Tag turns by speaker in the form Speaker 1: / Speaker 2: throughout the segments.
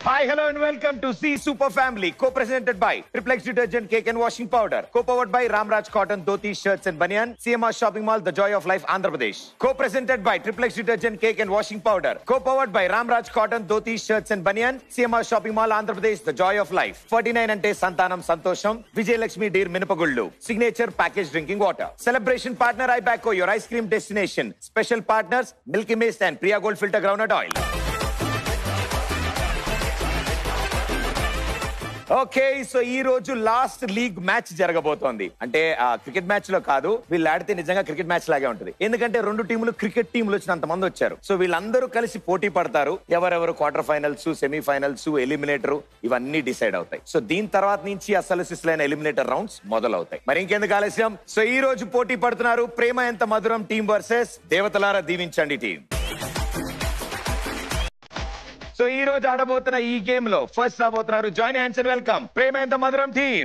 Speaker 1: Hi, hello and welcome to C Super Family, co-presented by Triplex Detergent Cake and Washing Powder, co-powered by Ramraj Cotton Dhoti Shirts and Banyan, CMR Shopping Mall, The Joy of Life, Andhra Pradesh. Co-presented by Triplex Detergent Cake and Washing Powder, co-powered by Ramraj Cotton Dhoti Shirts and Banyan, CMR Shopping Mall, Andhra Pradesh, The Joy of Life. 49 ante Santanam Santosham, Vijay Lakshmi Deer Minapagullu, Signature Packaged Drinking Water. Celebration partner iBacco, your ice cream destination. Special partners Milky Mist and Priya Gold Filter Groundnut Oil. Okay so ఈ రోజు last league match జరగబోతోంది. అంటే cricket match లో కాదు, వీళ్ళు ఆడితే నిజంగా cricket match లాగే ఉంటుంది. ఎందుకంటే రెండు టీములు క్రికెట్ టీములు వచ్చినంత మంది వచ్చారు. సో వీళ్ళందరూ కలిసి పోటీ పడతారు. ఎవరెవరు క్వార్టర్ ఫైనల్స్, సెమీఫైనల్స్, ఎలిమినేటర్ ఇవన్నీ డిసైడ్ అవుతాయి. సో దీని తర్వాత నుంచి అసలు సిస్లైన ఎలిమినేటర్ రౌండ్స్ మొదలవుతాయి. మరి ఇంకెందుకు ఆలస్యం, సో ఈ రోజు పోటీ పడుతున్నారు ప్రేమ ఎంత మధురం టీం వర్సెస్ దేవతలారా దీవించండి టీం. సో ఈ రోజు ఆడబోతున్న ఈ గేమ్ లో ఫస్ట్ రాబోతున్నారు జాయిన్ హ్యాండ్స్ అండ్ వెల్కమ్ ప్రేమ ఎంత మధురం టీం.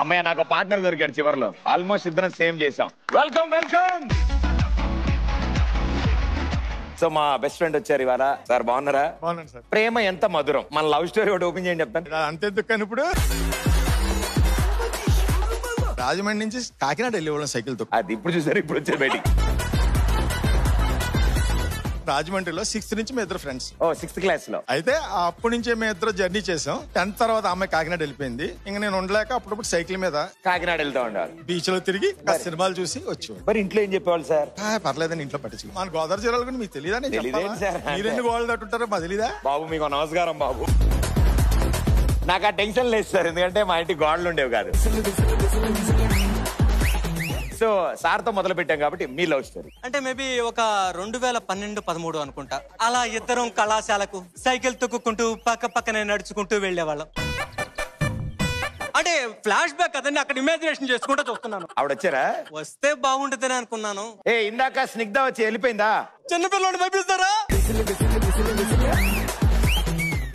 Speaker 1: అమ్మయ్య నాకు పార్ట్నర్ దొరికాడు చివరిలో. ఆల్మోస్ట్ ఇద్దరం సేమ్ చేసాం. Welcome welcome. సో మా బెస్ట్ ఫ్రెండ్ వచ్చారు ఇవాళ. సార్ బాగున్నారా?
Speaker 2: బాగున్నాను సార్.
Speaker 1: ప్రేమ ఎంత మధురం మన లవ్ స్టోరీ ఒకటి ఓపెన్ చేయండి చెప్తాను.
Speaker 2: అంతెందుకు కానీ ఇప్పుడు రాజమండ్రి నుంచి కాకినాడ వెళ్ళేవాళ్ళం సైకిల్ తో.
Speaker 1: అది ఇప్పుడు చూసారు, ఇప్పుడు వచ్చారు బయటికి.
Speaker 2: రాజమండ్రిలో 6th నుంచి మేము ఇద్దరు ఫ్రెండ్స్.
Speaker 1: ఓ 6th క్లాస్ లో
Speaker 2: అయితే అప్పటి నుంచే మేము ఇద్దరు జర్నీ చేసాం. 10th తర్వాత అమ్మాయి కాకినాడ వెళ్ళిపోయింది. ఇంకా నేను ఉండలేక అప్పుడప్పుడు సైకిల్ మీద
Speaker 1: కాకినాడ వెళ్తా ఉండాలి.
Speaker 2: బీచ్ లో తిరిగి సినిమాలు చూసి వచ్చేవాడు.
Speaker 1: మరి ఇంట్లో ఏం చెప్పేవాళ్ళు సార్?
Speaker 2: పర్లేదని ఇంట్లో పట్టించు. మన గోదావరి జిల్లాలో కూడా మీకు తెలియదా? మీరెన్ని గోడలు తట్టుంటారో మా తెలీదా?
Speaker 1: బాబు మీకు నమస్కారం బాబు. నాకు ఆ టెన్షన్ లేదు సార్, ఎందుకంటే మా ఇంటి గోడలు ఉండేవి కాదు. సో సార్ తో మొదలు పెట్టాం కాబట్టి మీ లవ్ స్టోరీ
Speaker 3: అంటే మేబీ ఒక 2012-13 అనుకుంటా. అలా ఇద్దరం కళాశాలకు సైకిల్ తొక్కుకుంటూ పక్కనే నడుచుకుంటూ వెళ్లేవాళ్ళం. అంటే ఫ్లాష్ బ్యాక్ కదండి, అక్కడ ఇమాజినేషన్ చేసుకుంటూ చూస్తున్నాను.
Speaker 1: ఆవిడ వచ్చారా?
Speaker 3: వస్తే బాగుంటుందని అనుకున్నాను.
Speaker 1: ఇందాక స్నిగ్ధ వచ్చి వెళ్ళిపోయిందా?
Speaker 3: చిన్నపిల్లలు పంపిస్తారా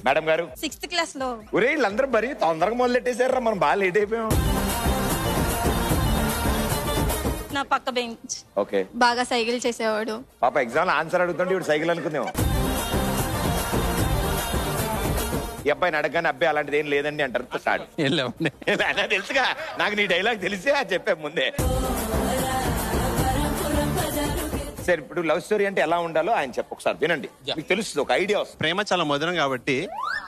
Speaker 1: మేడం గారు?
Speaker 4: 6th క్లాస్ లో.
Speaker 1: ఒరే వీళ్ళందరూ మరీ తొందరగా మొదలెట్టేశారా, మనం బాగా లేట్ అయిపోయాం.
Speaker 4: నా పక్క బెంచ్.
Speaker 1: ఓకే.
Speaker 4: బాగా సైకిల్ చేసేవాడు.
Speaker 1: పాప ఎగ్జామ్ ఆన్సర్ అడుగుతుంటే ఇప్పుడు సైకిల్ అనుకుందాం. ఈ అబ్బాయిని అడగగానే అబ్బాయి అలాంటిది ఏం లేదండి అంటారు. తెలుసుగా నాకు నీ డైలాగ్ తెలిసే చెప్పే ముందే. సరే ఇప్పుడు లవ్ స్టోరీ అంటే ఎలా ఉండాలో ఆయన ఒకసారి వినండి, మీకు తెలుస్తుంది, ఒక ఐడియా వస్తుంది.
Speaker 5: ప్రేమ చాలా మధురం కాబట్టి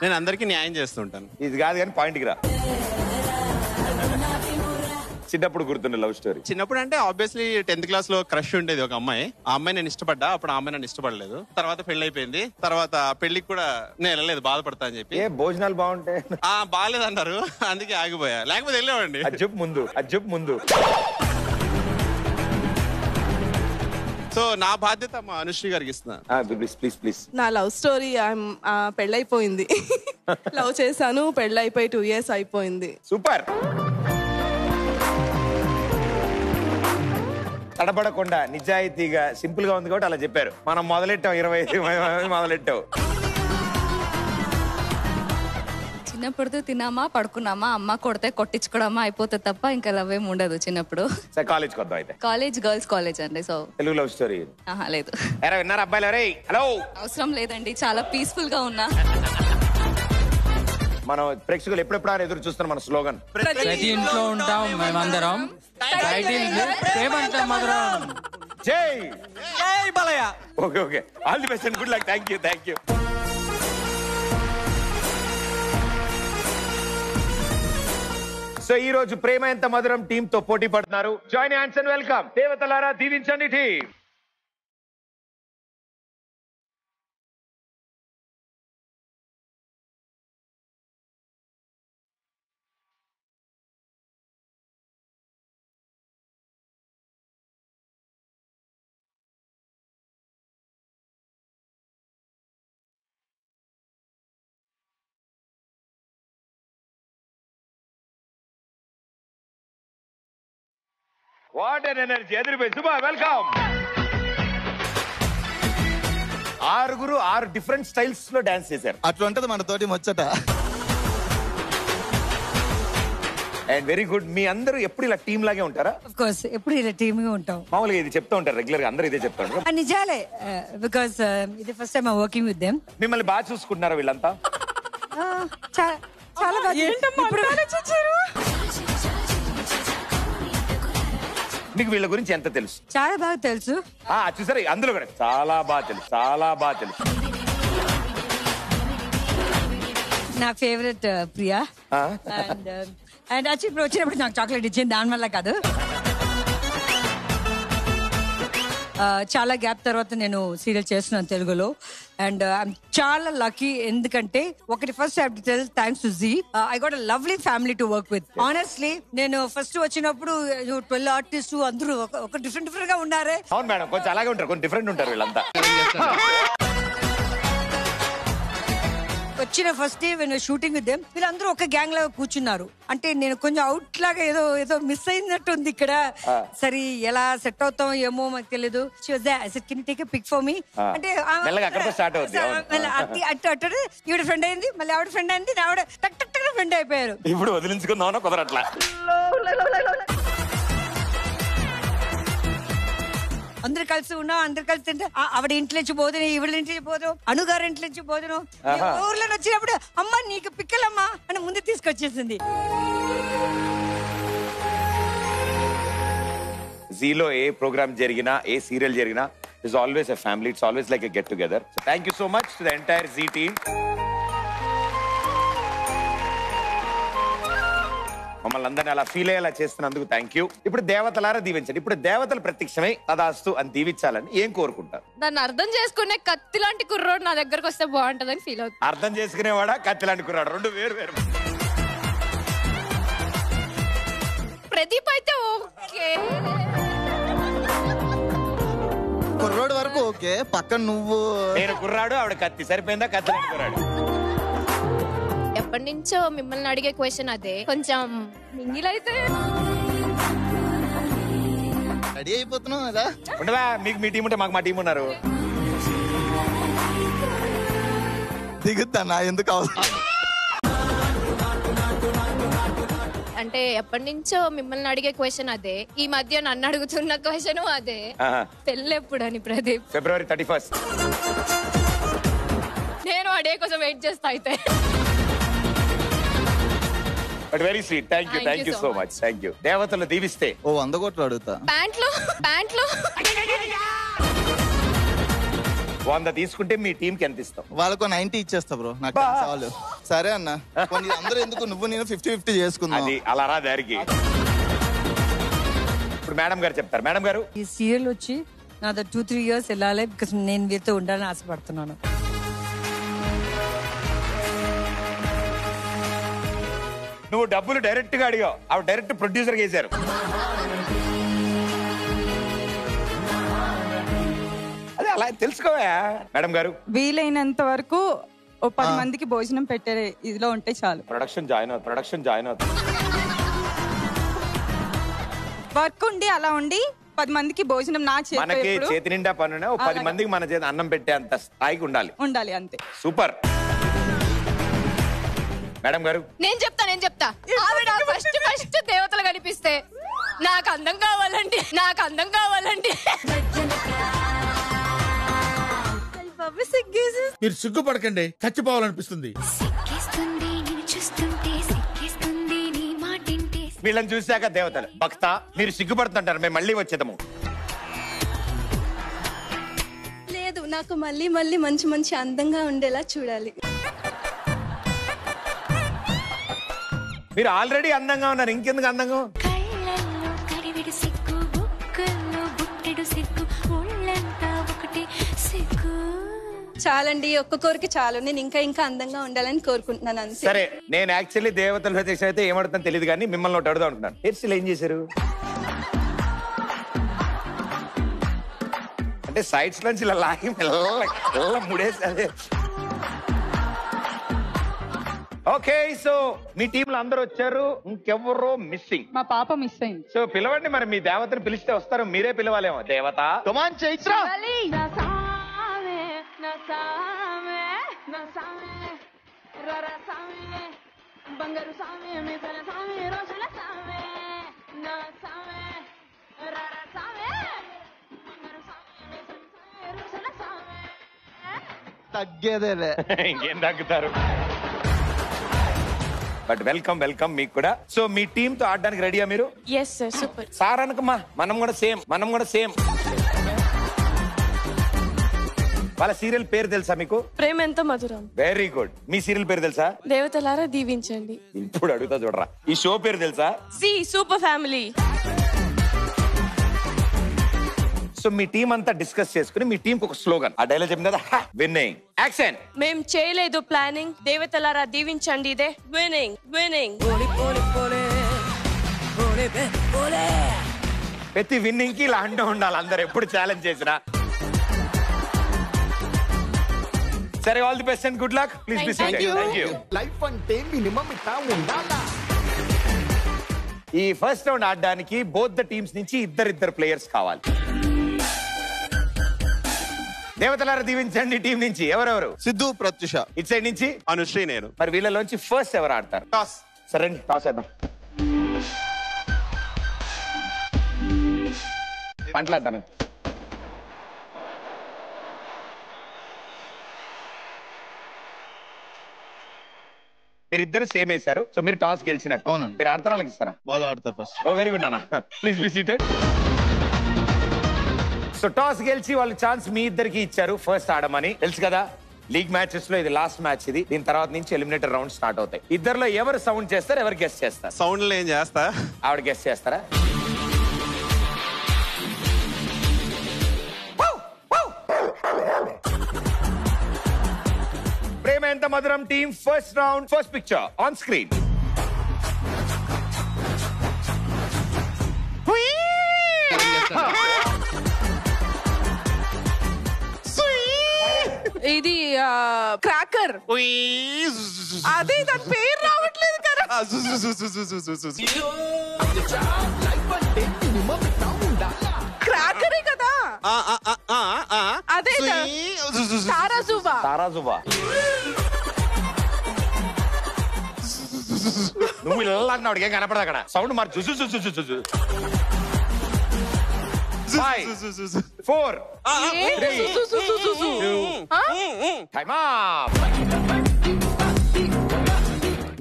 Speaker 5: నేను అందరికీ న్యాయం చేస్తుంటాను.
Speaker 1: ఇది కాదు కానీ పాయింట్కి రా. చిన్నప్పుడు గుర్తుండే లవ్ స్టోరీ?
Speaker 5: చిన్నప్పుడు అంటే ఆబ్వియస్లీ 10th క్లాస్ లో క్రష్ ఉండేది ఒక అమ్మాయి. ఆ అమ్మాయి నేను ఇష్టపడ్డా, అప్పుడు ఆ అమ్మాయి నన్ను ఇష్టపడలేదు. తర్వాత పెళ్లి అయిపోయింది. తర్వాత పెళ్లికి కూడా నేను వెళ్ళలేదు, బాధపడతా అని చెప్పి.
Speaker 1: భోజనాలు బాగుంటాయి
Speaker 5: బాగాలేదన్నారు, అందుకే ఆగిపోయా, లేకపోతే వెళ్ళేవాడిని.
Speaker 1: అజ్జప్ ముందు.
Speaker 5: సో నా బాధ్యత మా అనుశ్రీ గారికి ఇస్తున్నా.
Speaker 1: ప్లీజ్.
Speaker 6: నా లవ్ స్టోరీ పెళ్ళైపోయింది. లవ్ చేశాను, పెళ్ళైపోయి 2 years అయిపోయింది.
Speaker 1: సూపర్. తడబడకుండా నిజాయితీగా సింపుల్ గా ఉంది కాబట్టి అలా చెప్పారు. మనం మొదలెట్టాం 25 మొదలెట్టావు.
Speaker 7: చిన్నప్పుడు తిన్నామా పడుకున్నామా, అమ్మ కొడితే కొట్టించుకోవడమా అయిపోతే తప్ప ఇంకా లవ్ ఏమి ఉండదు చిన్నప్పుడు.
Speaker 1: కాలేజ్ కొద్దాం అయితే.
Speaker 7: కాలేజ్ గర్ల్స్ కాలేజ్ అండి. సో
Speaker 1: తెలుగు లవ్ స్టోరీ
Speaker 7: లేదు.
Speaker 1: విన్నారా అబ్బాయిలు? హలో,
Speaker 7: అవసరం లేదండి, చాలా పీస్ఫుల్ గా ఉన్నా.
Speaker 1: మనం ప్రేక్షకులు ఎప్పుడెప్పుడు ఎదురు చూస్తున్నాం మన స్లోగన్.
Speaker 8: ప్రతి ఇంట్లో ఉంటాం మేమందరం,
Speaker 1: జై
Speaker 3: Balayya.
Speaker 1: Okay all the best and good luck. Thank you. So ఈ రోజు ప్రేమ ఎంత మధురం టీమ్ తో పోటీ పడుతున్నారు. జాయిన్ హ్యాండ్స్ అండ్ వెల్కమ్ దేవతలారా దీవించండి టీమ్. What an energy. ఎదిరిపోయి శుభ వెల్కమ్. 6 డిఫరెంట్ స్టైల్స్ లో డాన్స్ చేశారు.
Speaker 2: అట్లా ఉంటది మన తోటి ముచ్చట.
Speaker 1: And very good. మీ అందరూ ఎప్పుడు ఇలా టీమ్ లాగే ఉంటారా?
Speaker 9: ఆఫ్ కోర్స్ ఎప్పుడు ఇలా టీమ్ గా ఉంటాం.
Speaker 1: మామూలుగా ఇది చెప్తూ ఉంటారు రెగ్యులర్ గా, అందరూ ఇదే చెప్తా ఉంటారు.
Speaker 9: నిజాలే, బికాస్ ఇది first time working with them.
Speaker 1: మిమ్మల్ని బాగా చూసుకుంటున్నారా వీళ్ళంతా?
Speaker 9: చాలా బాగా.
Speaker 1: మీకు వీళ్ళ గురించి ఎంత తెలుసు?
Speaker 9: చాలా బాగా తెలుసు.
Speaker 1: చూసారా అందులో కూడా చాలా బాగా తెలుసు, చాలా బాగా తెలుసు.
Speaker 9: నా ఫేవరెట్ ప్రియా. అండ్ యాక్చువల్లీ ఇప్పుడు వచ్చినప్పుడు నాకు చాక్లెట్ ఇచ్చింది, దానివల్ల కాదు. చాలా గ్యాప్ తర్వాత నేను సీరియల్ చేస్తున్నాను తెలుగులో. అండ్ ఐఎమ్ చాలా లక్కీ, ఎందుకంటే ఒకటి first I have to tell thanks to Zee. I got a lovely family to work with. Honestly నేను ఫస్ట్ వచ్చినప్పుడు 12 ఆర్టిస్ట్ అందరూ ఒక డిఫరెంట్ గా ఉన్నారే.
Speaker 1: అవును మేడం, కొంచెం అలాగే ఉంటారు, కొంచెం డిఫరెంట్ ఉంటారు వీళ్ళంతా.
Speaker 9: వచ్చిన first day when shooting with them వీళ్ళందరూ ఒక గ్యాంగ్ లాగా కూర్చున్నారు. అంటే నేను కొంచెం అవుట్ లాగా ఏదో మిస్ అయినట్టు ఉంది ఇక్కడ. సరే ఎలా సెట్ అవుతాం ఏమో మాకు తెలియదు. Can you take a pic for me అంటే అటు ఈవిడ ఫ్రెండ్ అయింది, మళ్ళీ ఆవిడ ఫ్రెండ్ అయింది, ఆవిడ టక్ టక్ టక్ ఫ్రెండ్ అయిపోయారు.
Speaker 1: ఇప్పుడు వదిలించుకుందామన్నా కుదరట్లా.
Speaker 9: అందరు కలిసి ఉన్నాం, అందరు కలిసి తింటే ఆవిడ ఇంట్లో నుంచి పోదును, ఈవిడ ఇంట్లో నుంచి పోదు, అనుగారి ఇంట్లో నుంచి పోదును. ఊర్లో వచ్చినప్పుడు అమ్మ నీకు పిక్కలమ్మా అని ముందు తీసుకొచ్చేసింది.
Speaker 1: జీలో ఏ ప్రోగ్రామ్ జరిగినా, ఏ సీరియల్ జరిగినా, it's always a family. It's always like a get together. Thank you so much to the entire Zee team. మమ్మల్ని అందరినీ అలా ఫీల్ అయ్యేలా చేస్తున్నందుకు థ్యాంక్ యూ. ఇప్పుడు దేవతలారా దీవించండి. ఇప్పుడు దేవతలు ప్రత్యక్షమై తదాస్తు అని దీవించాలని ఏం కోరుకుంటారు?
Speaker 4: దాన్ని అర్థం చేసుకునే కత్తి లాంటి కుర్రోడు నా దగ్గరకు వస్తే బాగుంటదని ఫీల్ అవుతుంది.
Speaker 1: అర్థం చేసుకునేవాడా, కత్తి లాంటి కుర్రాడు, రెండు వేరు వేరు.
Speaker 4: ప్రదీప్ అయితే ఓకే,
Speaker 2: కుర్రోడు వరకు ఓకే, పక్కన నువ్వు.
Speaker 1: నేను కుర్రాడు, ఆవిడ కత్తి. సరిపోయిందా? కత్తి లాంటి కుర్రాడు.
Speaker 4: ఎప్పటి నుంచో మిమ్మల్ని అడిగే క్వశ్చన్ అదే. కొంచెం మింగిలైతే
Speaker 2: రెడీ అయిపోతున్నావు కదా.
Speaker 1: ఉండవా, మీకు మీ టీం ఉంటే మాకు మా టీం ఉన్నారు.
Speaker 2: దిగుతానా ఎందుకు అవసరం?
Speaker 4: అంటే ఎప్పటి నుంచో మిమ్మల్ని అడిగే క్వశ్చన్ అదే. ఈ మధ్య నన్ను అడుగుతున్న క్వశ్చన్ అదే. పెళ్ళి ఎప్పుడని ప్రదీప్?
Speaker 1: February 31st.
Speaker 4: నేను అడే కోసం వెయిట్ చేస్తా అయితే.
Speaker 1: But very sweet. Thank you so much. Thank you. దేవతలు దీవిస్తే
Speaker 2: 100 కోట్లు అడుగుతా.
Speaker 4: ప్యాంట్లు
Speaker 1: 100 తీసుకుంటే మీ టీం కి ఎంత ఇస్తాం?
Speaker 2: వాళ్ళకు 90 ఇచ్చేస్తా బ్రో, నాకు చాలు. సరే అన్న, అందరూ ఎందుకు, నువ్వు నేను 50-50 చేసుకుందాం.
Speaker 1: అది అలా రా దారికి. ఇప్పుడు మేడం గారు చెప్తారు. మేడం గారు,
Speaker 9: ఈ సీరియల్ వచ్చి నాది 2-3 years వెళ్ళాలి, బికాస్ నేను వీరితో ఉండాలని ఆశపడుతున్నాను.
Speaker 1: నువ్వు డబ్బులు డైరెక్ట్ గా అడిగావు, ఆవిడ డైరెక్ట్ ప్రొడ్యూసర్ చేశారు. అదే అలా తెలుసుకోవా మేడం గారు.
Speaker 10: వీలైనంత వరకు 10 మందికి భోజనం పెట్టే ఇదిలో ఉంటే చాలు.
Speaker 1: ప్రొడక్షన్ జాయిన్ అవుతుంది.
Speaker 10: వర్క్ ఉండి అలా ఉండి 10 మందికి భోజనం నా
Speaker 1: మనకి చేతి నిండా పనున్నా 10 మందికి మన చేతి అన్నం పెట్టే అంత స్థాయికి ఉండాలి అంతే. సూపర్. మేడం గారు,
Speaker 4: నేను చెప్తా. ఆవిడ ఫస్ట్ దేవతలు కనిపిస్తే నాకు అందం కావాలంటే
Speaker 11: మీరు సిగ్గుపడకండి, చచ్చిపోవాలనిపిస్తుంది.
Speaker 1: వీళ్ళని చూశాక దేవతలు భక్త మీరు సిగ్గుపడుతుంటారు, మేము మళ్ళీ వచ్చేదాము.
Speaker 4: లేదు, నాకు మళ్ళీ మంచి అందంగా ఉండేలా చూడాలి.
Speaker 1: మీరు ఆల్రెడీ అందంగా ఉన్నారు, ఇంకెందుకు అందంగా?
Speaker 4: చాలండి, ఒక్క కోరిక చాలు. నేను ఇంకా అందంగా ఉండాలని కోరుకుంటున్నాను అంతే.
Speaker 1: సరే, నేను యాక్చువల్లీ దేవతల ప్రత్యక్ష అయితే ఏమడుతుందో తెలియదు, కానీ మిమ్మల్ని ఒకటి అడుగుదాం అనుకున్నాను. హెయిర్ స్టైల్ ఏం చేశారు? అంటే సైడ్స్ నుంచి ఇలా లాగి ముడేసి అదే ఓకే, సో మీ టీంలో అందరూ వచ్చారు, ఇంకెవరో మిస్సింగ్.
Speaker 10: మా పాప మిస్ అయింది.
Speaker 1: సో పిలవండి, మరి మీ దేవతను పిలిస్తే వస్తారు, మీరే పిలవాలేమో. దేవత కమాన్ చైత్ర.
Speaker 12: బంగారు సామే మిసల సామే రోషల సామే నా సామే రర సామే బంగారు సామే మిసల సామే రోషల సామే
Speaker 1: తగ్గేదేలే, ఇంకేం తగ్గుతారు. బట్ వెల్కమ్ వెల్కమ్ మీకు కూడా. సో మీ టీమ్ తో ఆడడానికి రెడీయా మీరు?
Speaker 12: ఎస్ సార్, సూపర్
Speaker 1: సార్ అనకమ్మా, మనం కూడా సేమ్. వాళ్ళ సీరియల్ పేరు తెలుసా మీకు?
Speaker 12: ప్రేమ ఎంత మధురం.
Speaker 1: Very good. మీ సీరియల్ పేరు తెలుసా?
Speaker 12: దేవతలారా దీవించండి.
Speaker 1: ఇప్పుడు అడుగుతా చూడరా. ఈ షో పేరు తెలుసా?
Speaker 12: Zee super family.
Speaker 1: సో మీ టీం అంతా డిస్కస్ చేసుకుని మీ టీం ఒక స్లోగన్, ఆ డైలాగ్ చెప్పింది కదా, విన్నింగ్ యాక్షన్.
Speaker 12: మేం చేయలేదు ప్లానింగ్, దేవతలారా దీవించండి, ఇదే విన్నింగ్.
Speaker 1: ప్రతి విన్నింగ్ కి ఇలా అంటూ ఉండాలి అందరు, ఎప్పుడు ఛాలెంజ్ చేసినా. సరే, all the best and good luck. Please be safe. Thank you.
Speaker 13: Life అంటే మినిమం ఇట్లా ఉండాలా.
Speaker 1: ఈ ఫస్ట్ రౌండ్ ఆడడానికి బోత్ ద టీమ్స్ నుంచి ఇద్దరు ప్లేయర్స్ కావాలి. దేవతలారా దీవించండి టీం నుంచి ఎవరెవరు?
Speaker 5: సిద్ధు, ప్రత్యుష.
Speaker 1: ఇటు సైడ్ నుంచి
Speaker 5: అనుశ్రీ, నేను.
Speaker 1: మరి వీళ్ళలోంచి ఫస్ట్ ఎవరు ఆడతారు?
Speaker 5: టాస్.
Speaker 1: సరే అండి, టాస్ వేద్దాం. పంటలాడతాను. మీరిద్దరు సేమ్ వేశారు, సో మీరు టాస్ గెలిచినట్టు.
Speaker 2: అవునండి.
Speaker 1: మీరు ఆడతారా, వాళ్ళకి ఇస్తారా?
Speaker 2: వాళ్ళు ఆడతారు ఫస్ట్.
Speaker 1: ఓ వెరీ గుడ్ అన్న, please be seated. So toss గెలిచి వాళ్ళు ఛాన్స్ మీ ఇద్దరికి ఇచ్చారు ఫస్ట్ ఆడమని. తెలుసు కదా, లీగ్ మ్యాచెస్ లో ఇది లాస్ట్ మ్యాచ్. ఇది దీని తర్వాత నుంచి ఎలిమినేటర్ రౌండ్ స్టార్ట్ అవుతాయి. ఇద్దరులో ఎవరు సౌండ్ చేస్తారు, ఎవరు గెస్ట్ చేస్తారు?
Speaker 5: సౌండ్ ఏం చేస్తా,
Speaker 1: ఆవిడ గెస్ట్ చేస్తారా? ప్రేమ ఎంత మధురం team first round first picture on screen.
Speaker 6: ఇది క్రాకర్. అదే దాని పేరు రావట్లేదు కదా. క్రాకరే కదా. అదే తారాజువా.
Speaker 1: తారాజువా. నువ్వు ఇలా అన్నాడు, ఏం కనపడదు అక్కడ. సౌండ్ మరి జుజు జుజు జుజు. 5 4 3 టైమ్ అప్.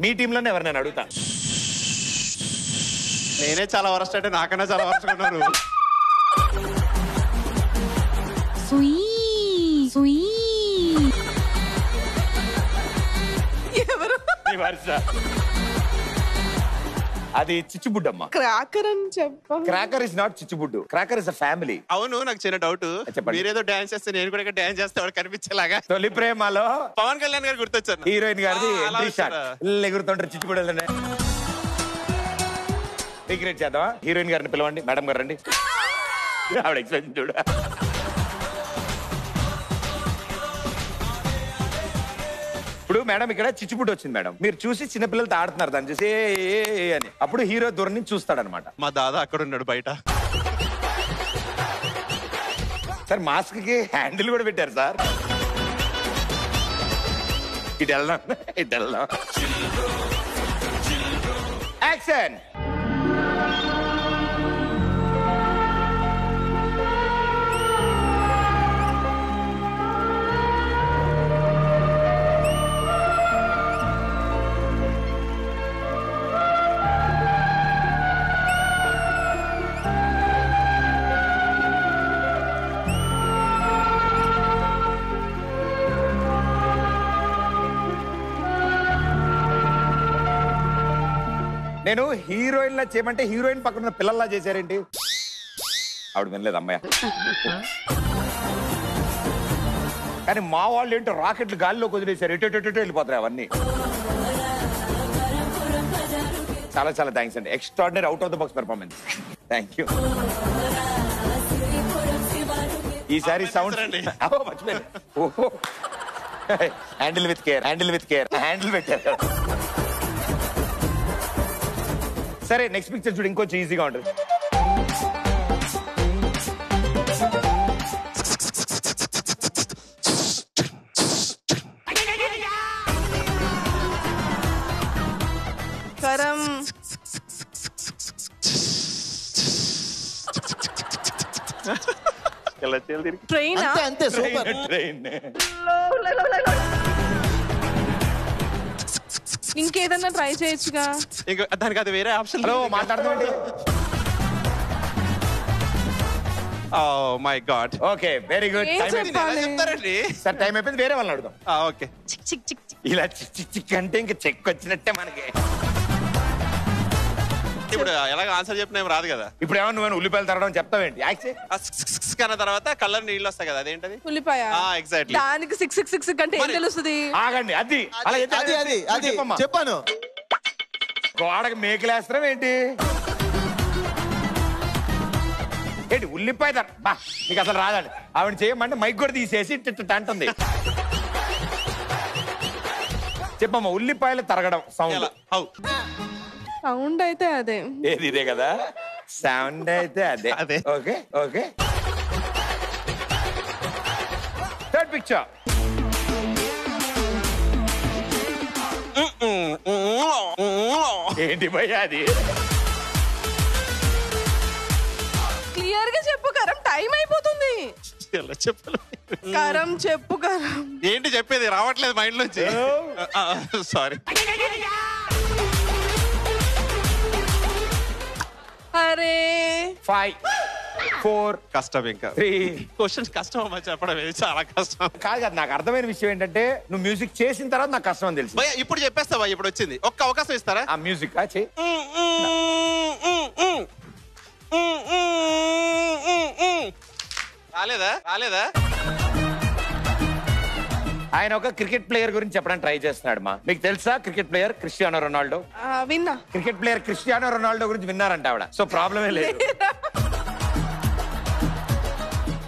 Speaker 1: మీ టీమ్ లోనే ఎవరు నేను అడుగుతా.
Speaker 5: నేనే చాలా వరస్ట్ అంటే నాకన్నా చాలా వరస్ట్ ఉన్నారు.
Speaker 6: ఎవరు?
Speaker 1: అది చిచ్చుబుడ్డమ్మ.
Speaker 6: క్రాకర్ అని చెప్ప.
Speaker 1: క్రాకర్ ఇస్ నాట్ చిచ్చుబుడ్డు. Cracker is a family.
Speaker 5: అవును, నాకు చిన్న డౌట్. మీరేదో డాన్స్ చేస్తే నేను కూడా డాన్స్ చేస్తే వాడు కనిపించేలాగా.
Speaker 1: తొలి ప్రేమలో
Speaker 5: పవన్ కళ్యాణ్ గారు గుర్తొచ్చారు.
Speaker 1: హీరోయిన్ గారిది ఎంట్రీ షాట్. ఎగురుతుంటారు చిచ్చుబుడ్డలనే. సీక్రెట్ చేద్దామా? హీరోయిన్ గారిని పిలవండి. మేడం గారు రండి. ఆవిడ ఎక్స్ప్రెషన్ చూడ. ఇప్పుడు మేడం ఇక్కడ చిచ్చుబుడ్డు వచ్చింది మేడం. మీరు చూసి చిన్నపిల్లలతో ఆడుతున్నారు, దాన్ని చూసి అని. అప్పుడు హీరో దూరం నుంచి చూస్తాడనమాట.
Speaker 5: మా దాదా అక్కడ ఉన్నాడు బయట.
Speaker 1: సార్ మాస్క్ కి హ్యాండిల్ కూడా పెట్టారు సార్. ఇటు వెళ్దాం, ఇటు వెళ్దాం. యాక్షన్. నేను హీరోయిన్ లా చేయమంటే హీరోయిన్ పక్కన పిల్లల్లా చేశారేంటి? ఆవిడ వినలేదు అమ్మాయి. కానీ మా వాళ్ళు ఏంటో రాకెట్లు గాలిలోకి వదిలేశారు, ఎటు వెళ్ళిపోతారు అవన్నీ. చాలా చాలా థ్యాంక్స్ అండి. Extraordinary out of the box performance. Thank you. ఈసారి sound handle with care, handle with care, handle పెట్టారు. సరే నెక్స్ట్ పిక్చర్ చూడు, ఇంకొంచెం ఈజీగా ఉంటుంది.
Speaker 6: కరం ట్రైన్
Speaker 13: అంతే సూపర్.
Speaker 1: ట్రైన్.
Speaker 6: ఇంకేదన్నా ట్రై చేయొచ్చుగా.
Speaker 5: ఇంకా దానికి అది వేరే ఆప్షన్.
Speaker 1: హలో మాట్లాడుతుంది.
Speaker 5: Oh my god.
Speaker 1: Okay very good.
Speaker 6: ఏం చెప్పాలి?
Speaker 5: చెప్తారండి.
Speaker 1: సరే టైం అయిపోయింది, వేరే వాళ్ళని అడుగుదాం.
Speaker 5: ఓకే.
Speaker 1: ఇలా చిక్ చిక్ అంటే ఇంకా చెక్ వచ్చినట్టే మనకి.
Speaker 5: ఇప్పుడు ఎలాగ ఆన్సర్ చెప్పిన ఏం రాదు కదా.
Speaker 1: ఇప్పుడు ఏమన్నా నువ్వు ఉల్లిపాయలు తరగడం చెప్తావేంటి?
Speaker 5: అన్న తర్వాత కలర్ నీళ్ళు వస్తాయి కదా, అదేంటది?
Speaker 6: ఉల్లిపాయ.
Speaker 5: ఎగ్జాక్ట్లీ.
Speaker 6: దానికి 6 అంటే ఏం తెలుస్తుంది?
Speaker 1: ఆగండి, అది అలా
Speaker 13: అది చెప్పాను.
Speaker 1: గోడకు మేకలేస్తాం ఏంటి? ఏంటి ఉల్లిపాయ బా నీకు అసలు రాదండి. ఆవిడ చేయమంటే మైక్ కూడా తీసేసి అంటుంది. చెప్పమ్మా, ఉల్లిపాయలు తరగడం సౌండ్.
Speaker 6: సౌండ్ అయితే అదే.
Speaker 1: ఏది ఇదే కదా సౌండ్ అయితే అదే.
Speaker 5: అదే.
Speaker 1: Okay okay. Third picture. ఏంటి భయ్యా అది?
Speaker 6: క్లియర్ గా చెప్పు కరం, టైం అయిపోతుంది.
Speaker 5: చెప్పాలి.
Speaker 6: కరం చెప్పు కరం.
Speaker 5: ఏంటి చెప్పేది రావట్లేదు మైండ్ నుంచి. సారీ.
Speaker 6: అరే
Speaker 1: 5 4
Speaker 5: కష్టం. ఇంకా
Speaker 1: 3
Speaker 5: క్వశ్చన్స్ కష్టం అమ్మా చెప్పడం, చాలా కష్టం.
Speaker 1: కాదు కదా. నాకు అర్థమైన విషయం ఏంటంటే నువ్వు మ్యూజిక్ చేసిన తర్వాత నాకు కష్టం అని తెలుసు.
Speaker 5: ఇప్పుడు చెప్పేస్తా భయ్య, ఇప్పుడు వచ్చింది. ఒక్క అవకాశం ఇస్తారా?
Speaker 1: ఆ మ్యూజిక్ చెయ్యి.
Speaker 5: రాలేదా?
Speaker 1: ఆయన ఒక క్రికెట్ ప్లేయర్ గురించి చెప్పడానికి ట్రై చేస్తున్నాడు మా. మీకు తెలుసా క్రికెట్ ప్లేయర్ క్రిస్టియానో రొనాల్డో?
Speaker 6: విన్నా.
Speaker 1: క్రికెట్ ప్లేయర్ క్రిస్టియానో రొనాల్డో గురించి విన్నారంట ఆవిడ. సో ప్రాబ్లమే లేదు.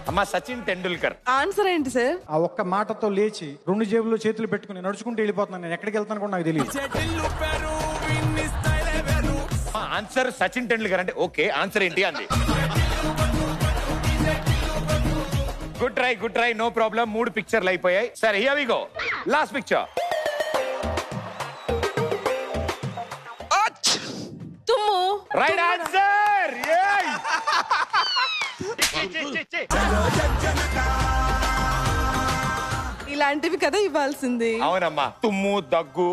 Speaker 1: అమ్మా సచిన్ టెండూల్కర్.
Speaker 6: ఆన్సర్ ఏంటి సార్?
Speaker 14: ఆ ఒక్క మాటతో లేచి 2 జేబుల్లో చేతులు పెట్టుకుని నడుచుకుంటూ వెళ్ళిపోతున్నాను. నేను ఎక్కడికి వెళ్తాను కూడా నాకు తెలియదు.
Speaker 1: ఆన్సర్ సచిన్ టెండూల్కర్ అంటే ఓకే, ఆన్సర్ ఏంటి అంది. Good try no problem. 3 పిక్చర్లు అయిపోయాయి. సరే here we go. Last picture.
Speaker 6: తుమ్ము.
Speaker 1: Right answer.
Speaker 6: ఇలాంటివి కదా ఇవ్వాల్సింది.
Speaker 1: అవునమ్మా, తుమ్ము దగ్గు.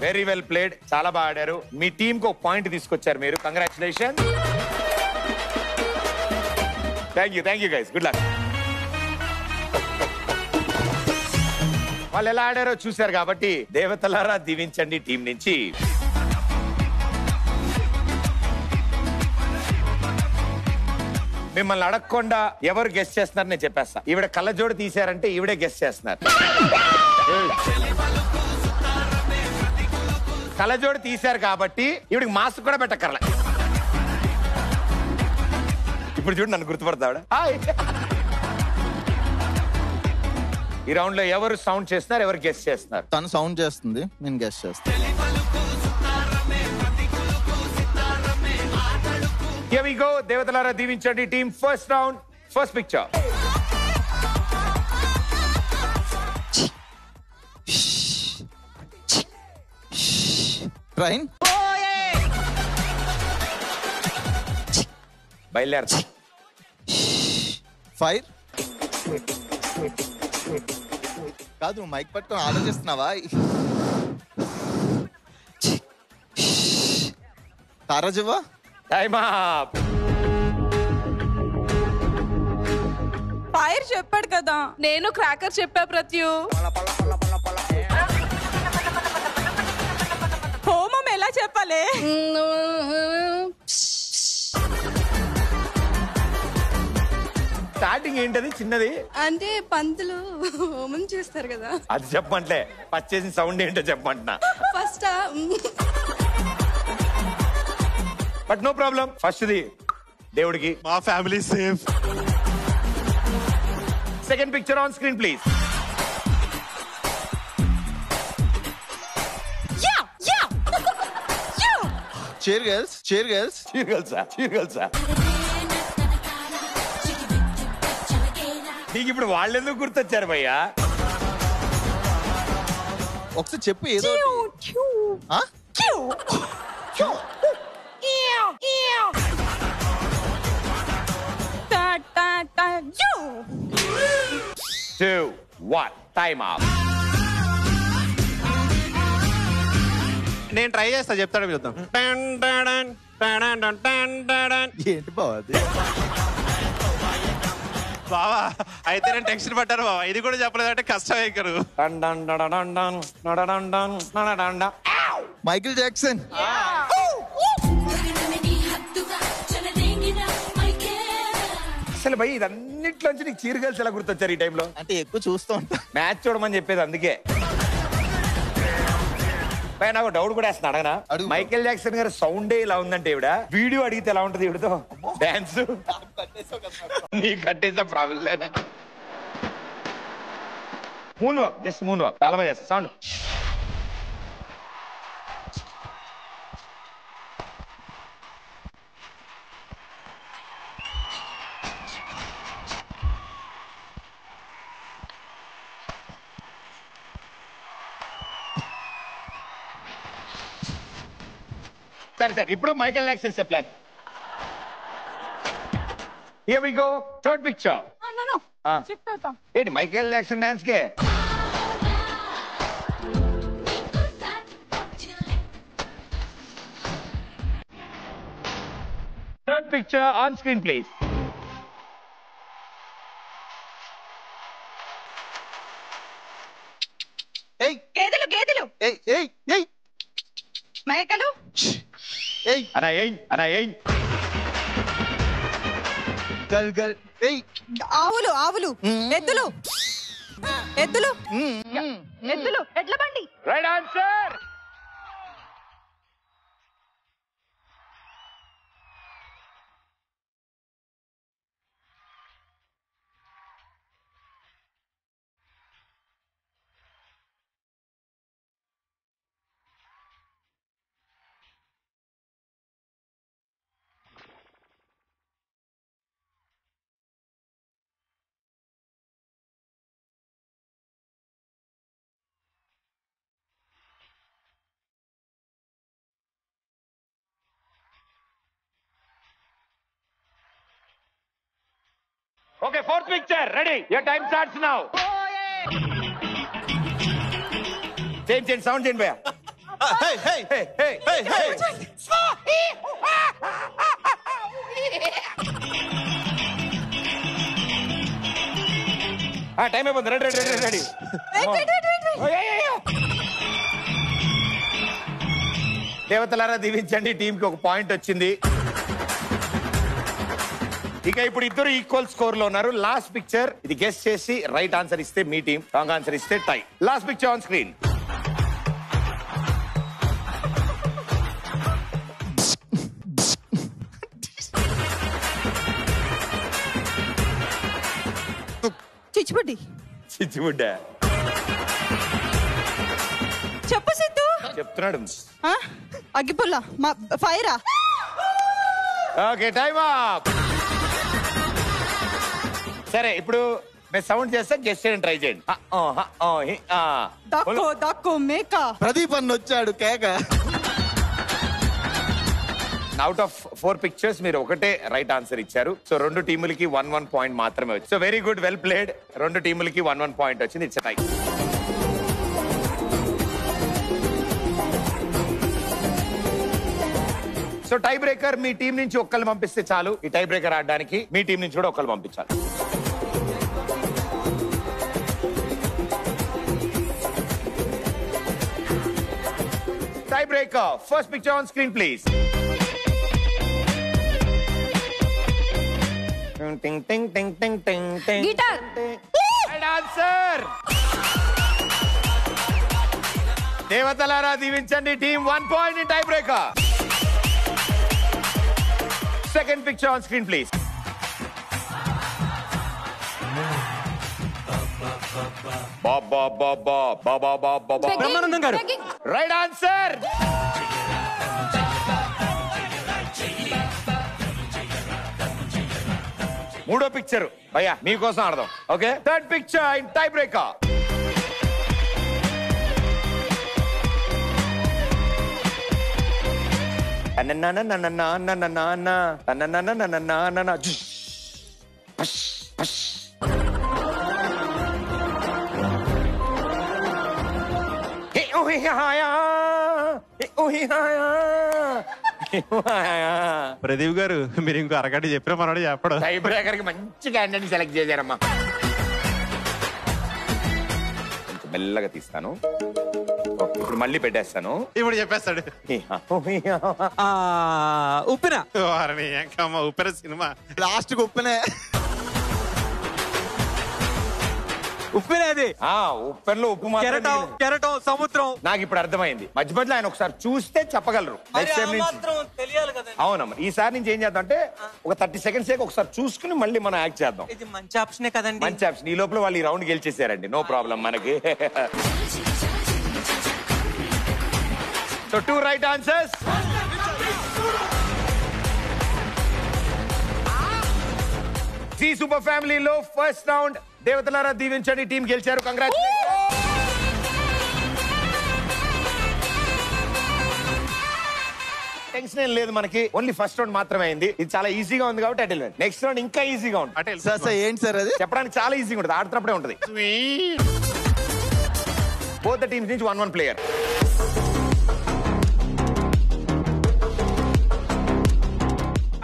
Speaker 1: వెరీ వెల్ ప్లేడ్, చాలా బాగా ఆడారు. మీ టీమ్ కు ఒక పాయింట్ తీసుకొచ్చారు మీరు. Congratulation. Thank you guys. Good luck. వాళ్ళు ఎలా ఆడారో చూశారు కాబట్టి దేవతలారా దీవించండి టీం నుంచి మిమ్మల్ని అడగకుండా ఎవరు గెస్ట్ చేస్తున్నారు నేను చెప్పేస్తా. ఈవిడ కళ్ళజోడు తీశారంటే ఈవిడే గెస్ట్ చేస్తున్నారు. కళ్ళజోడు తీశారు కాబట్టి ఈవిడికి మాస్క్ కూడా పెట్టక్కర్లే. ఇప్పుడు చూడు నన్ను గుర్తుపడతావిడ. ఈ రౌండ్ లో ఎవరు సౌండ్ చేస్తున్నారు, ఎవరు గెస్ట్ చేస్తున్నారు?
Speaker 13: తను సౌండ్ చేస్తుంది, నేను గెస్ట్ చేస్తాను.
Speaker 1: Here we go. దేవతలారా దీవించండి team. First round, first picture.
Speaker 13: Train.
Speaker 1: బయలుదేరతా.
Speaker 13: ఫైర్. కాదు నువ్వు మైక్ పట్టుకొని ఆలోచిస్తున్నావా? తారాజువా.
Speaker 1: Time up.
Speaker 6: ఫైర్ చెప్పాడు కదా. నేను క్రాకర్ చెప్పా ప్రత్యు. హోమం ఎలా చెప్పాలి?
Speaker 1: స్టార్టింగ్ ఏంటది చిన్నది?
Speaker 7: అంటే పంతులు హోమం చేస్తారు కదా.
Speaker 1: అది చెప్పమంటే ఫస్ట్ చేసిన సౌండ్ ఏంటో చెప్పమంటున్నా.
Speaker 7: First
Speaker 1: but no problem. First the దేవుడికి.
Speaker 5: మా family safe.
Speaker 1: Second picture on screen please.
Speaker 13: Cheer girls
Speaker 1: నీకు ఇప్పుడు వాళ్ళెందుకు గుర్తొచ్చారు భయ్యా?
Speaker 13: ఒకసారి చెప్పు ఏదో ఆ?
Speaker 1: 2, 1 టైమ్ ఆఫ్.
Speaker 5: నేను ట్రై చేస్తా, చెప్తాడు చూద్దాం.
Speaker 13: ఏంటి బావ అది?
Speaker 5: బావా అయితే నేను టెన్షన్ పడ్డాను బావా, ఇది కూడా చెప్పలేదంటే కష్టం ఎక్కరు.
Speaker 13: Michael Jackson.
Speaker 1: అసలు భయ్ ఇదన్నిట్లోంచి నీకు చీర్ గర్ల్స్ ఎలా గుర్తొచ్చారు ఈ టైంలో?
Speaker 13: అంటే ఎక్కువ చూస్తూ ఉంటా,
Speaker 1: మ్యాచ్ చూడమని చెప్పేది అందుకే. భయ్ నాకు డౌట్ కూడా వేస్తున్నా, అడగనా? మైకేల్ జాక్సన్ గారి సౌండే ఇలా ఉందంటే ఈవిడ వీడియో అడిగితే ఎలా ఉంటది ఈవిడతో డాన్స్? నీ కట్టేసా problem. Moon walk, just moon walk. చాలా చేస్తా సౌండ్. సరే ఇప్పుడు Michael Jackson plan. Here we go. Third picture. ఏంటి మైకేల్ జాక్సన్ డాన్స్ కే? Third picture on screen please.
Speaker 6: గేదెలు మేకలు ఆవులు ఎద్దులు ఎడ్ల బండి.
Speaker 1: Right answer. Okay, fourth picture. Ready? Your time starts now. Change sound change bhaiya. Hey. Time అయిపోయింది. Ready. దేవతలారా దీవించండి, టీమ్ కి ఒక పాయింట్ వచ్చింది. ఇక ఇప్పుడు ఇద్దరు ఈక్వల్ స్కోర్ లో ఉన్నారు. లాస్ట్ పిక్చర్ ఇది గెస్ చేసి రైట్ ఆన్సర్ ఇస్తే మీ టీం, రాంగ్ ఆన్సర్ ఇస్తే tie. Last picture on screen. చిచ్చుబుడ్డ
Speaker 6: చెప్పు సిద్ధు.
Speaker 1: చెప్తున్నాడు.
Speaker 6: అగ్గిపుల్ల ఫైరా.
Speaker 1: Okay time up. సరే ఇప్పుడు మేము సౌండ్ చేస్తే గెస్ చేయడం ట్రై చేయండి.
Speaker 6: దక్కో మేక.
Speaker 13: ప్రదీప్ అన్న వచ్చాడు కేక.
Speaker 1: అవుట్ ఆఫ్ 4 పిక్చర్స్ మీరు ఒకటే రైట్ ఆన్సర్ ఇచ్చారు. సో 2 టీములకి 1 పాయింట్ మాత్రమే వచ్చింది. So very good, well played. 2 టీములకి 1 పాయింట్ వచ్చింది. It's tie. So tie breaker మీ టీం నుంచి ఒక్కళ్ళు పంపిస్తే చాలు. ఈ టై బ్రేకర్ ఆడడానికి మీ టీం నుంచి కూడా ఒక్కళ్ళు పంపించాలి. Tie breaker first picture on screen please.
Speaker 7: Guitar.
Speaker 1: Right answer. దేవతలారా దీవించండి, team 1 point in tie breaker. Second picture on screen, please.
Speaker 3: Brahmanandam garu.
Speaker 1: Right answer. మూడో పిక్చర్ భయ్యా మీకోసం ఆడదాం. Okay, third picture in tie breaker.
Speaker 5: Pradeep garu మీరు ఇంకో అరగంట చెప్పిన మనోడు చెప్పడం.
Speaker 1: టై బ్రేకర్ కి మంచి క్యాండిడేట్ సెలెక్ట్ చేశారమ్మా. కొంచెం మెల్లగా తీస్తాను. ఇప్పుడు మళ్ళీ పెట్టేస్తాను.
Speaker 5: ఇప్పుడు చెప్పేస్తాడు.
Speaker 3: ఉప్పిన
Speaker 5: ఉప్పిన సినిమా
Speaker 13: లాస్ట్ ఉప్పినే.
Speaker 3: ఉప్పినది.
Speaker 1: ఉప్పెన్లో ఉప్పు
Speaker 3: కెరటం సముద్రం.
Speaker 1: నాకు ఇప్పుడు అర్థమైంది. మధ్య మధ్యలో ఆయన ఒకసారి చూస్తే చెప్పగలరు. అవునమ్మా, ఈసారి నుంచి ఏం చేద్దాం అంటే ఒక 30 seconds ఒకసారి చూసుకుని మళ్ళీ మనం యాక్ట్ చేద్దాం.
Speaker 3: ఇది మంచి ఆప్షనే కదండి.
Speaker 1: మంచి ఆప్షన్. ఈ లోపల వాళ్ళు ఈ రౌండ్ గెలిచేసారండి. నో ప్రాబ్లం మనకి. So 2 right answers. Zee super ఫ్యామిలీలో ఫస్ట్ రౌండ్ దేవతలారా దీవించండి టీం గెలిచారు. కంగ్రాచులేషన్స్. టెన్షన్ ఏం లేదు మనకి. ఓన్లీ ఫస్ట్ రౌండ్ మాత్రమే అయింది. ఇది చాలా ఈజీగా ఉంది కాబట్టి అటెల్. నెక్స్ట్ రౌండ్ ఇంకా ఈజీగా ఉంటుంది.
Speaker 13: సార్ ఏంటి సార్ అది?
Speaker 1: చెప్పడానికి చాలా ఈజీగా ఉంటుంది. ఆడుతున్నప్పుడే ఉంటుంది. బోత్ ద టీమ్స్ నుంచి 1-1 ప్లేయర్.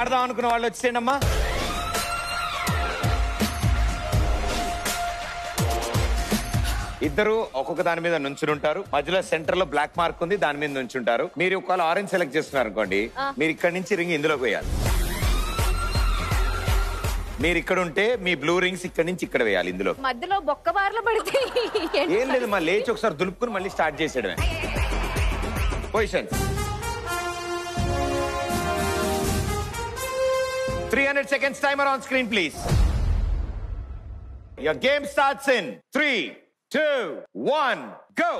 Speaker 1: ఆడదాం అనుకున్న వాళ్ళు వచ్చేయండి అమ్మా. ఇద్దరు ఒక్కొక్క దాని మీద నుంచుంటారు. మధ్యలో సెంటర్ లో బ్లాక్ మార్క్ ఉంది, దాని మీద నుంచుంటారు. మీరు ఒకవేళ ఆరెంజ్ సెలెక్ట్ చేస్తున్నారు అనుకోండి, మీరు ఇక్కడ నుంచి రింగ్ ఇందులోకి వేయాలి. మీరు ఇక్కడ ఉంటే మీ బ్లూ రింగ్స్ ఇక్కడ నుంచి ఇక్కడ వేయాలి. ఇందులో
Speaker 4: మధ్యలో బొక్క బార్లు పడితే
Speaker 1: ఏం లేదు, మళ్ళీ లేచి ఒకసారి దులుపుకుని మళ్ళీ స్టార్ట్ చేసేయడమే. Positions 300 seconds timer on screen, please. Your game starts in 3, 2, 1, go.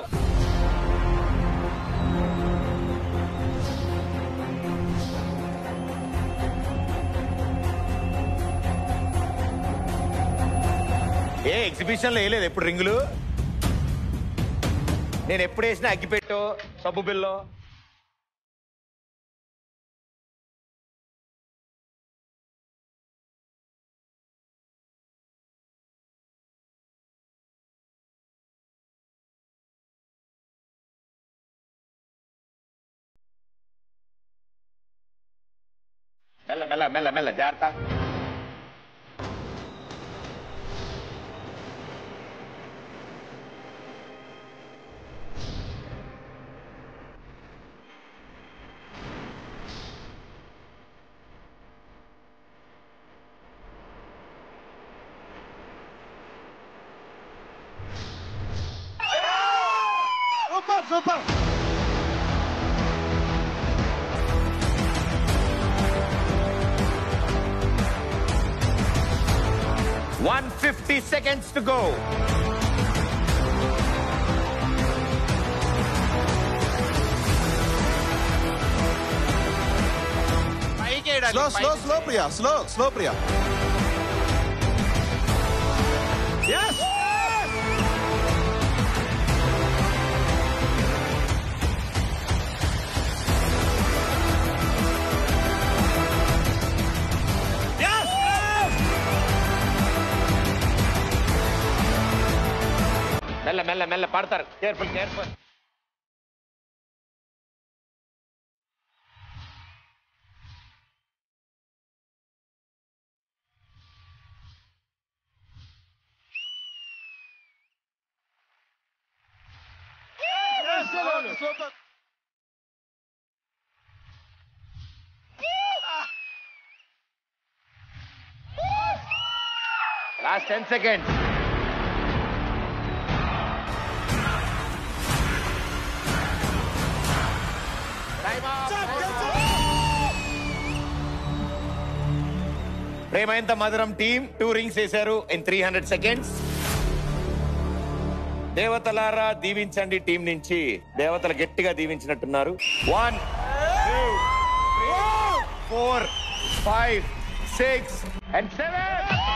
Speaker 1: A exhibition లో వేయలేదు ఎప్పుడు రింగులు? నేను ఎప్పుడు వేసినా అగ్గిపెట్టో సబ్బు బిల్లో. మెల్ల మెల్ల మెల్ల మెల్ల జాగ్రత్త.
Speaker 13: Super super.
Speaker 1: 150 seconds to go.
Speaker 13: Slow, Priya. Slow, Priya.
Speaker 1: Yes. మెల్ల మెల్ల మెల్ల పడతారు. Careful careful.
Speaker 13: Super.
Speaker 1: Last 10 seconds. ప్రేమైంత మధురం టీం 2 rings వేశారు in 300 seconds. దేవతలారా దీవించండి టీం నుంచి దేవతలు గట్టిగా దీవించినట్టున్నారు. 1, 2, 3, 4, 5, 6 and 7.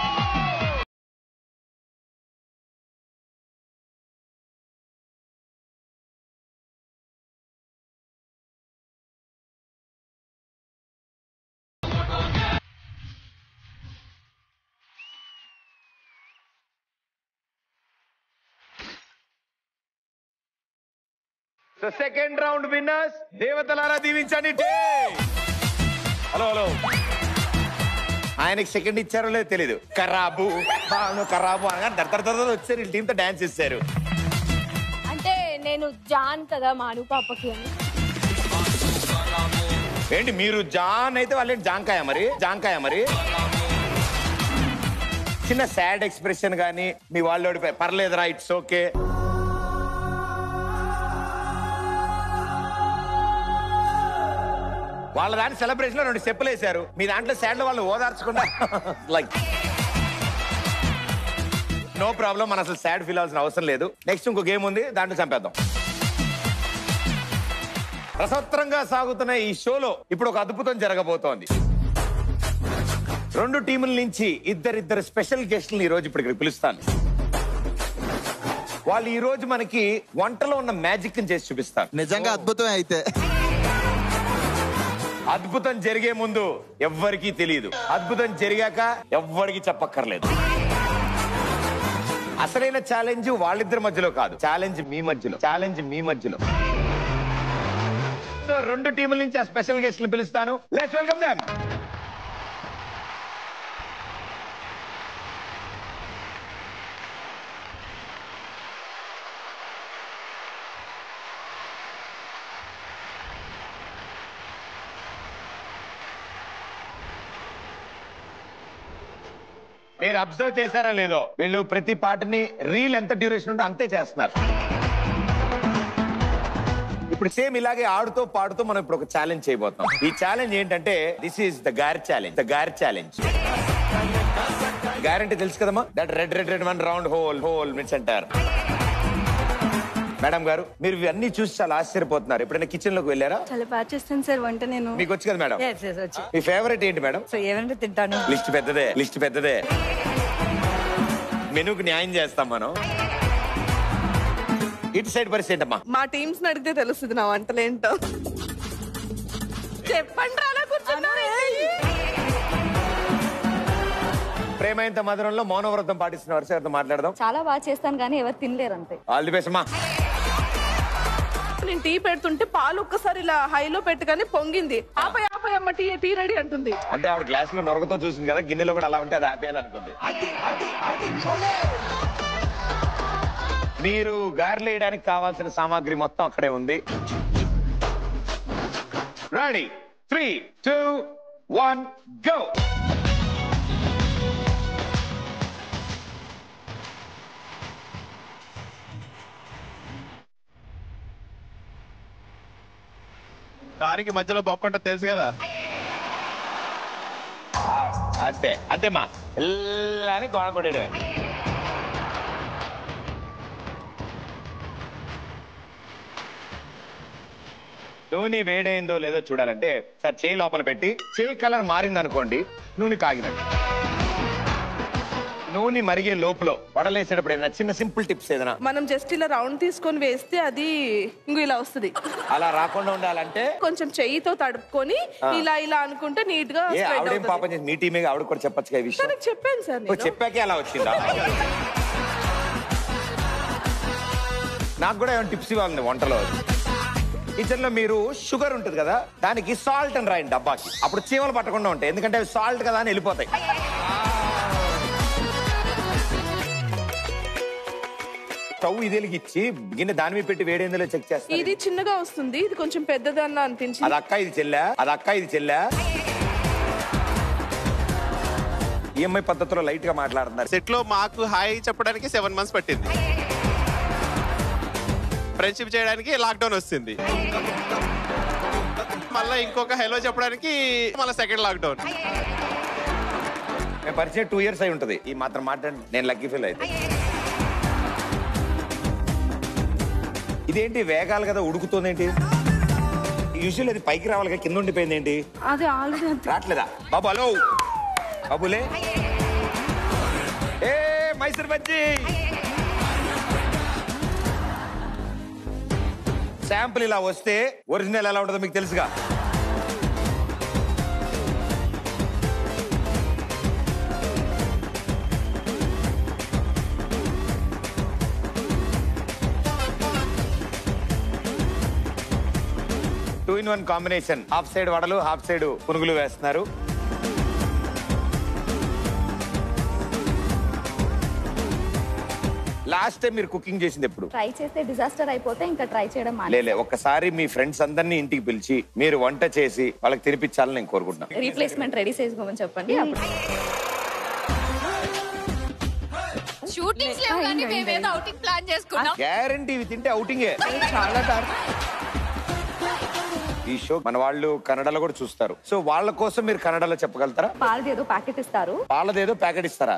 Speaker 1: So second round winners దేవతలారా దీవించండి. హలో హలో, ఆయనకి సెకండ్ ఇచ్చారో లేదో తెలీదు. ఖరాబు ఖరాబు అనగా దర్దర్ వచ్చారు, వీళ్ళ టీంతో డాన్స్ ఇస్తారు.
Speaker 4: అంటే నేను జాన్ కదా మా అనుపాపకి అని.
Speaker 1: ఏంటి మీరు జాన్ అయితే వాళ్ళేంటి జాంకాయ మరి? జాంకాయ మరి చిన్న సాడ్ ఎక్స్ప్రెషన్ గానీ మీ వాళ్ళు ఓడిపోయి పర్లేదురా ఇట్స్ ఓకే. వాళ్ళ దాని సెలబ్రేషన్ లో 2 స్టెప్పులు వేశారు, మీ దాంట్లో సాడ్ లో వాళ్ళు ఓదార్చకుండా లైక్ నో ప్రాబ్లం, మన అసలు సాడ్ ఫీల్ అవ్వాల్సిన అవసరం లేదు. నెక్స్ట్ ఇంకో గేమ్ ఉంది, దాంట్లో చంపేద్దాం. రసవత్రంగా సాగుతున్న ఈ షోలో ఇప్పుడు ఒక అద్భుతం జరగబోతోంది. 2 టీముల నుంచి ఇద్దరిద్దరు స్పెషల్ గెస్టులను ఈ రోజు ఇప్పటికి పిలుస్తాను. వాళ్ళు ఈ రోజు మనకి వంటలో ఉన్న మ్యాజిక్ ని చేసి చూపిస్తారు.
Speaker 13: నిజంగా అద్భుతమే. అయితే
Speaker 1: అద్భుతం జరిగే ముందు ఎవ్వరికీ తెలియదు, అద్భుతం జరిగాక ఎవ్వరికి చెప్పక్కర్లేదు. అసలైన ఛాలెంజ్ వాళ్ళిద్దరి మధ్యలో కాదు, ఛాలెంజ్ మీ మధ్యలో, ఛాలెంజ్ మీ మధ్యలో. 2 టీముల నుంచి ఆ స్పెషల్ గెస్ట్లను పిలుస్తాను. Let's welcome them. మీరు అబ్జర్వ్ చేశారా లేదో, వీళ్ళు ప్రతి పాటని రీల్ ఎంత డ్యూరేషన్ ఉంటే అంతే చేస్తున్నారు. ఇప్పుడు సేమ్ ఇలాగే ఆడుతూ పాడుతూ మనం ఇప్పుడు ఒక ఛాలెంజ్ చేయబోతున్నాం. ఈ ఛాలెంజ్ ఏంటంటే దిస్ ఈస్ ద గార్ ఛాలెంజ్. ద గార్ ఛాలెంజ్ గ్యారంటీ తెలుసు కదమ్మా, that red red red 1 round hole hole means అంటారు. మేడం గారు మీరు ఇవన్నీ చూసి చాలా ఆశ్చర్యపోతున్నారు. ఎప్పుడైనా కిచెన్ లోకి వెళ్ళారా?
Speaker 6: చాలా బాగా చేస్తాను సార్ వంట నేను.
Speaker 1: మీకు వచ్చి కదా మేడం? మీ ఫేవరెట్ ఏంటి మేడం?
Speaker 9: ఏమంటే తింటాను.
Speaker 1: లిస్ట్ పెద్దదే, లిస్ట్ పెద్దదే. మెనూకి న్యాయం చేస్తాం మనం. ఇటు సైడ్ పరిస్థితి ఏంటమ్మా?
Speaker 6: మా టీమ్స్ అడిగితే తెలుస్తుంది నా వంటలేంటో. చెప్పండి అలా కూర్చున్నారు.
Speaker 1: ప్రేమ ఇంత మధురంలో మౌనవ్రతం పాటిస్తున్న వరుస మాట్లాడదాం.
Speaker 7: చాలా బాగా చేస్తాను కానీ ఎవరు తినలేరు అంతే.
Speaker 1: ఆల్ ది బెస్ట్ అమ్మా.
Speaker 6: నేను టీ పెడుతుంటే పాలు ఒక్కసారి ఇలా హైలో పెట్టగానే పొంగింది. ఆపై ఆపై అమ్మ టీ టీ రెడీ అంటుంది.
Speaker 1: అంటే ఆవిడ గ్లాస్ లో నొరగతో చూసింది కదా, గిన్నెలో కూడా అలా ఉంటే అది ఆపేయాలి అనుకుంది. మీరు గారెలు వేయడానికి కావాల్సిన సామాగ్రి మొత్తం అక్కడే ఉంది. Ready 3, 2, 1 go.
Speaker 5: దానికి మధ్యలో బొక్కంట తెలుసు కదా.
Speaker 1: అంతే అంతేమ్మా, ఎల్లాని గోడ కొట్టేయడమే. నూనె వేడైందో లేదో చూడాలంటే సార్ చేయి లోపల పెట్టి చేయి కలర్ మారింది అనుకోండి, నూనె కాగినట్టు. నూనె మరిగే లోపల వడలేసేటప్పుడు ఏదైనా చిన్న సింపుల్ టిప్స్ ఏదైనా?
Speaker 6: మనం జస్ట్ ఇలా రౌండ్ తీసుకొని వేస్తే అది ఇంకో ఇలా వస్తుంది.
Speaker 1: అలా రాకుండా ఉండాలంటే
Speaker 6: కొంచెం చెయ్యితో తడుపుకొని ఇలా ఇలా అనుకుంటే నీట్ గా
Speaker 1: ఆవిడేం పాపం చేసి మీ టీమే ఆవిడ కూడా చెప్పచ్చు ఈ విషయం.
Speaker 6: చెప్పాను సార్.
Speaker 1: చెప్పాకే అలా వచ్చిందా? నాకు కూడా ఏమైనా టిప్స్ ఇవ్వాలి వంటలో. కిచెన్ లో మీరు షుగర్ ఉంటుంది కదా, దానికి సాల్ట్ అని రాయండి డబ్బాకి, అప్పుడు చీమలు పట్టకుండా ఉంటాయి. ఎందుకంటే అవి సాల్ట్ కదా అని వెళ్ళిపోతాయి. స్టవ్ ఇది వెలిగించి గిన్నె దాని మీద పెట్టి వేడేందులో చెక్ చేస్తారు.
Speaker 6: ఇది చిన్నగా వస్తుంది, ఇది కొంచెం పెద్దదన్నా అనిపించింది.
Speaker 1: అది అక్క ఇది చెల్లా, అది అక్క ఇది చెల్లా. ఈఎంఐ పద్ధతిలో లైట్ గా మాట్లాడుతున్నారు.
Speaker 5: సెట్ లో మాకు హాయ్ చెప్పడానికి 7 months పట్టింది. ఫ్రెండ్షిప్ చేయడానికి లాక్డౌన్ వస్తుంది. మళ్ళీ ఇంకొక హెలో చెప్పడానికి మళ్ళీ సెకండ్ లాక్డౌన్.
Speaker 1: మేము పరిచయం 2 years అయి ఉంటుంది. ఈ మాత్రం మాట్లాడి నేను లక్కీ ఫీల్ అయితే. ఇదేంటి వేగాలి కదా, ఉడుకుతుంది ఏంటి? యూజువల్ అది పైకి రావాలి, కింద ఉండిపోయింది ఏంటి?
Speaker 6: అది ఆల్రెడీ
Speaker 1: రావట్లేదా? బాబు హలో బాబులే, ఏ మైసూర్ బజ్జీ శాంపుల్ ఇలా వస్తే ఒరిజినల్ ఎలా ఉంటుందో మీకు తెలుసుగా. 2-in-1 combination. హాఫ్ సైడ్ వడలు, హాఫ్ సైడ్ పునుగులు వేస్తున్నారు. లాస్ట్ టైం మీరు కుకింగ్ చేసింది ఎప్పుడు?
Speaker 7: ట్రై చేస్తే డిజాస్టర్ అయిపోతే ఇంకా ట్రై చేయడం
Speaker 1: లేలే, ఒక్కసారి మీ ఫ్రెండ్స్ అందరినీ ఇంటికి పిలిచి మీరు వంట చేసి వాళ్ళకి తినిపించాలని నేను కోరుకుంటున్నాను.
Speaker 7: రీప్లేస్మెంట్ రెడీ చేసుకోమని చెప్పండి.
Speaker 4: షూటింగ్స్ లేవు కానీ మేమేదో అవుటింగ్ ప్లాన్ చేసుకున్నాం.
Speaker 1: గ్యారంటీ ఇవి తింటే అవుటింగే.
Speaker 6: చాలా డార్క్.
Speaker 1: ఈ షో మన వాళ్ళు కన్నడలో కూడా చూస్తారు. సో వాళ్ళ కోసం మీరు కన్నడలో చెప్పగలుగుతారా?
Speaker 7: పాలదేదో ప్యాకెట్ ఇస్తారు.
Speaker 1: పాలదేదో ప్యాకెట్ ఇస్తారా?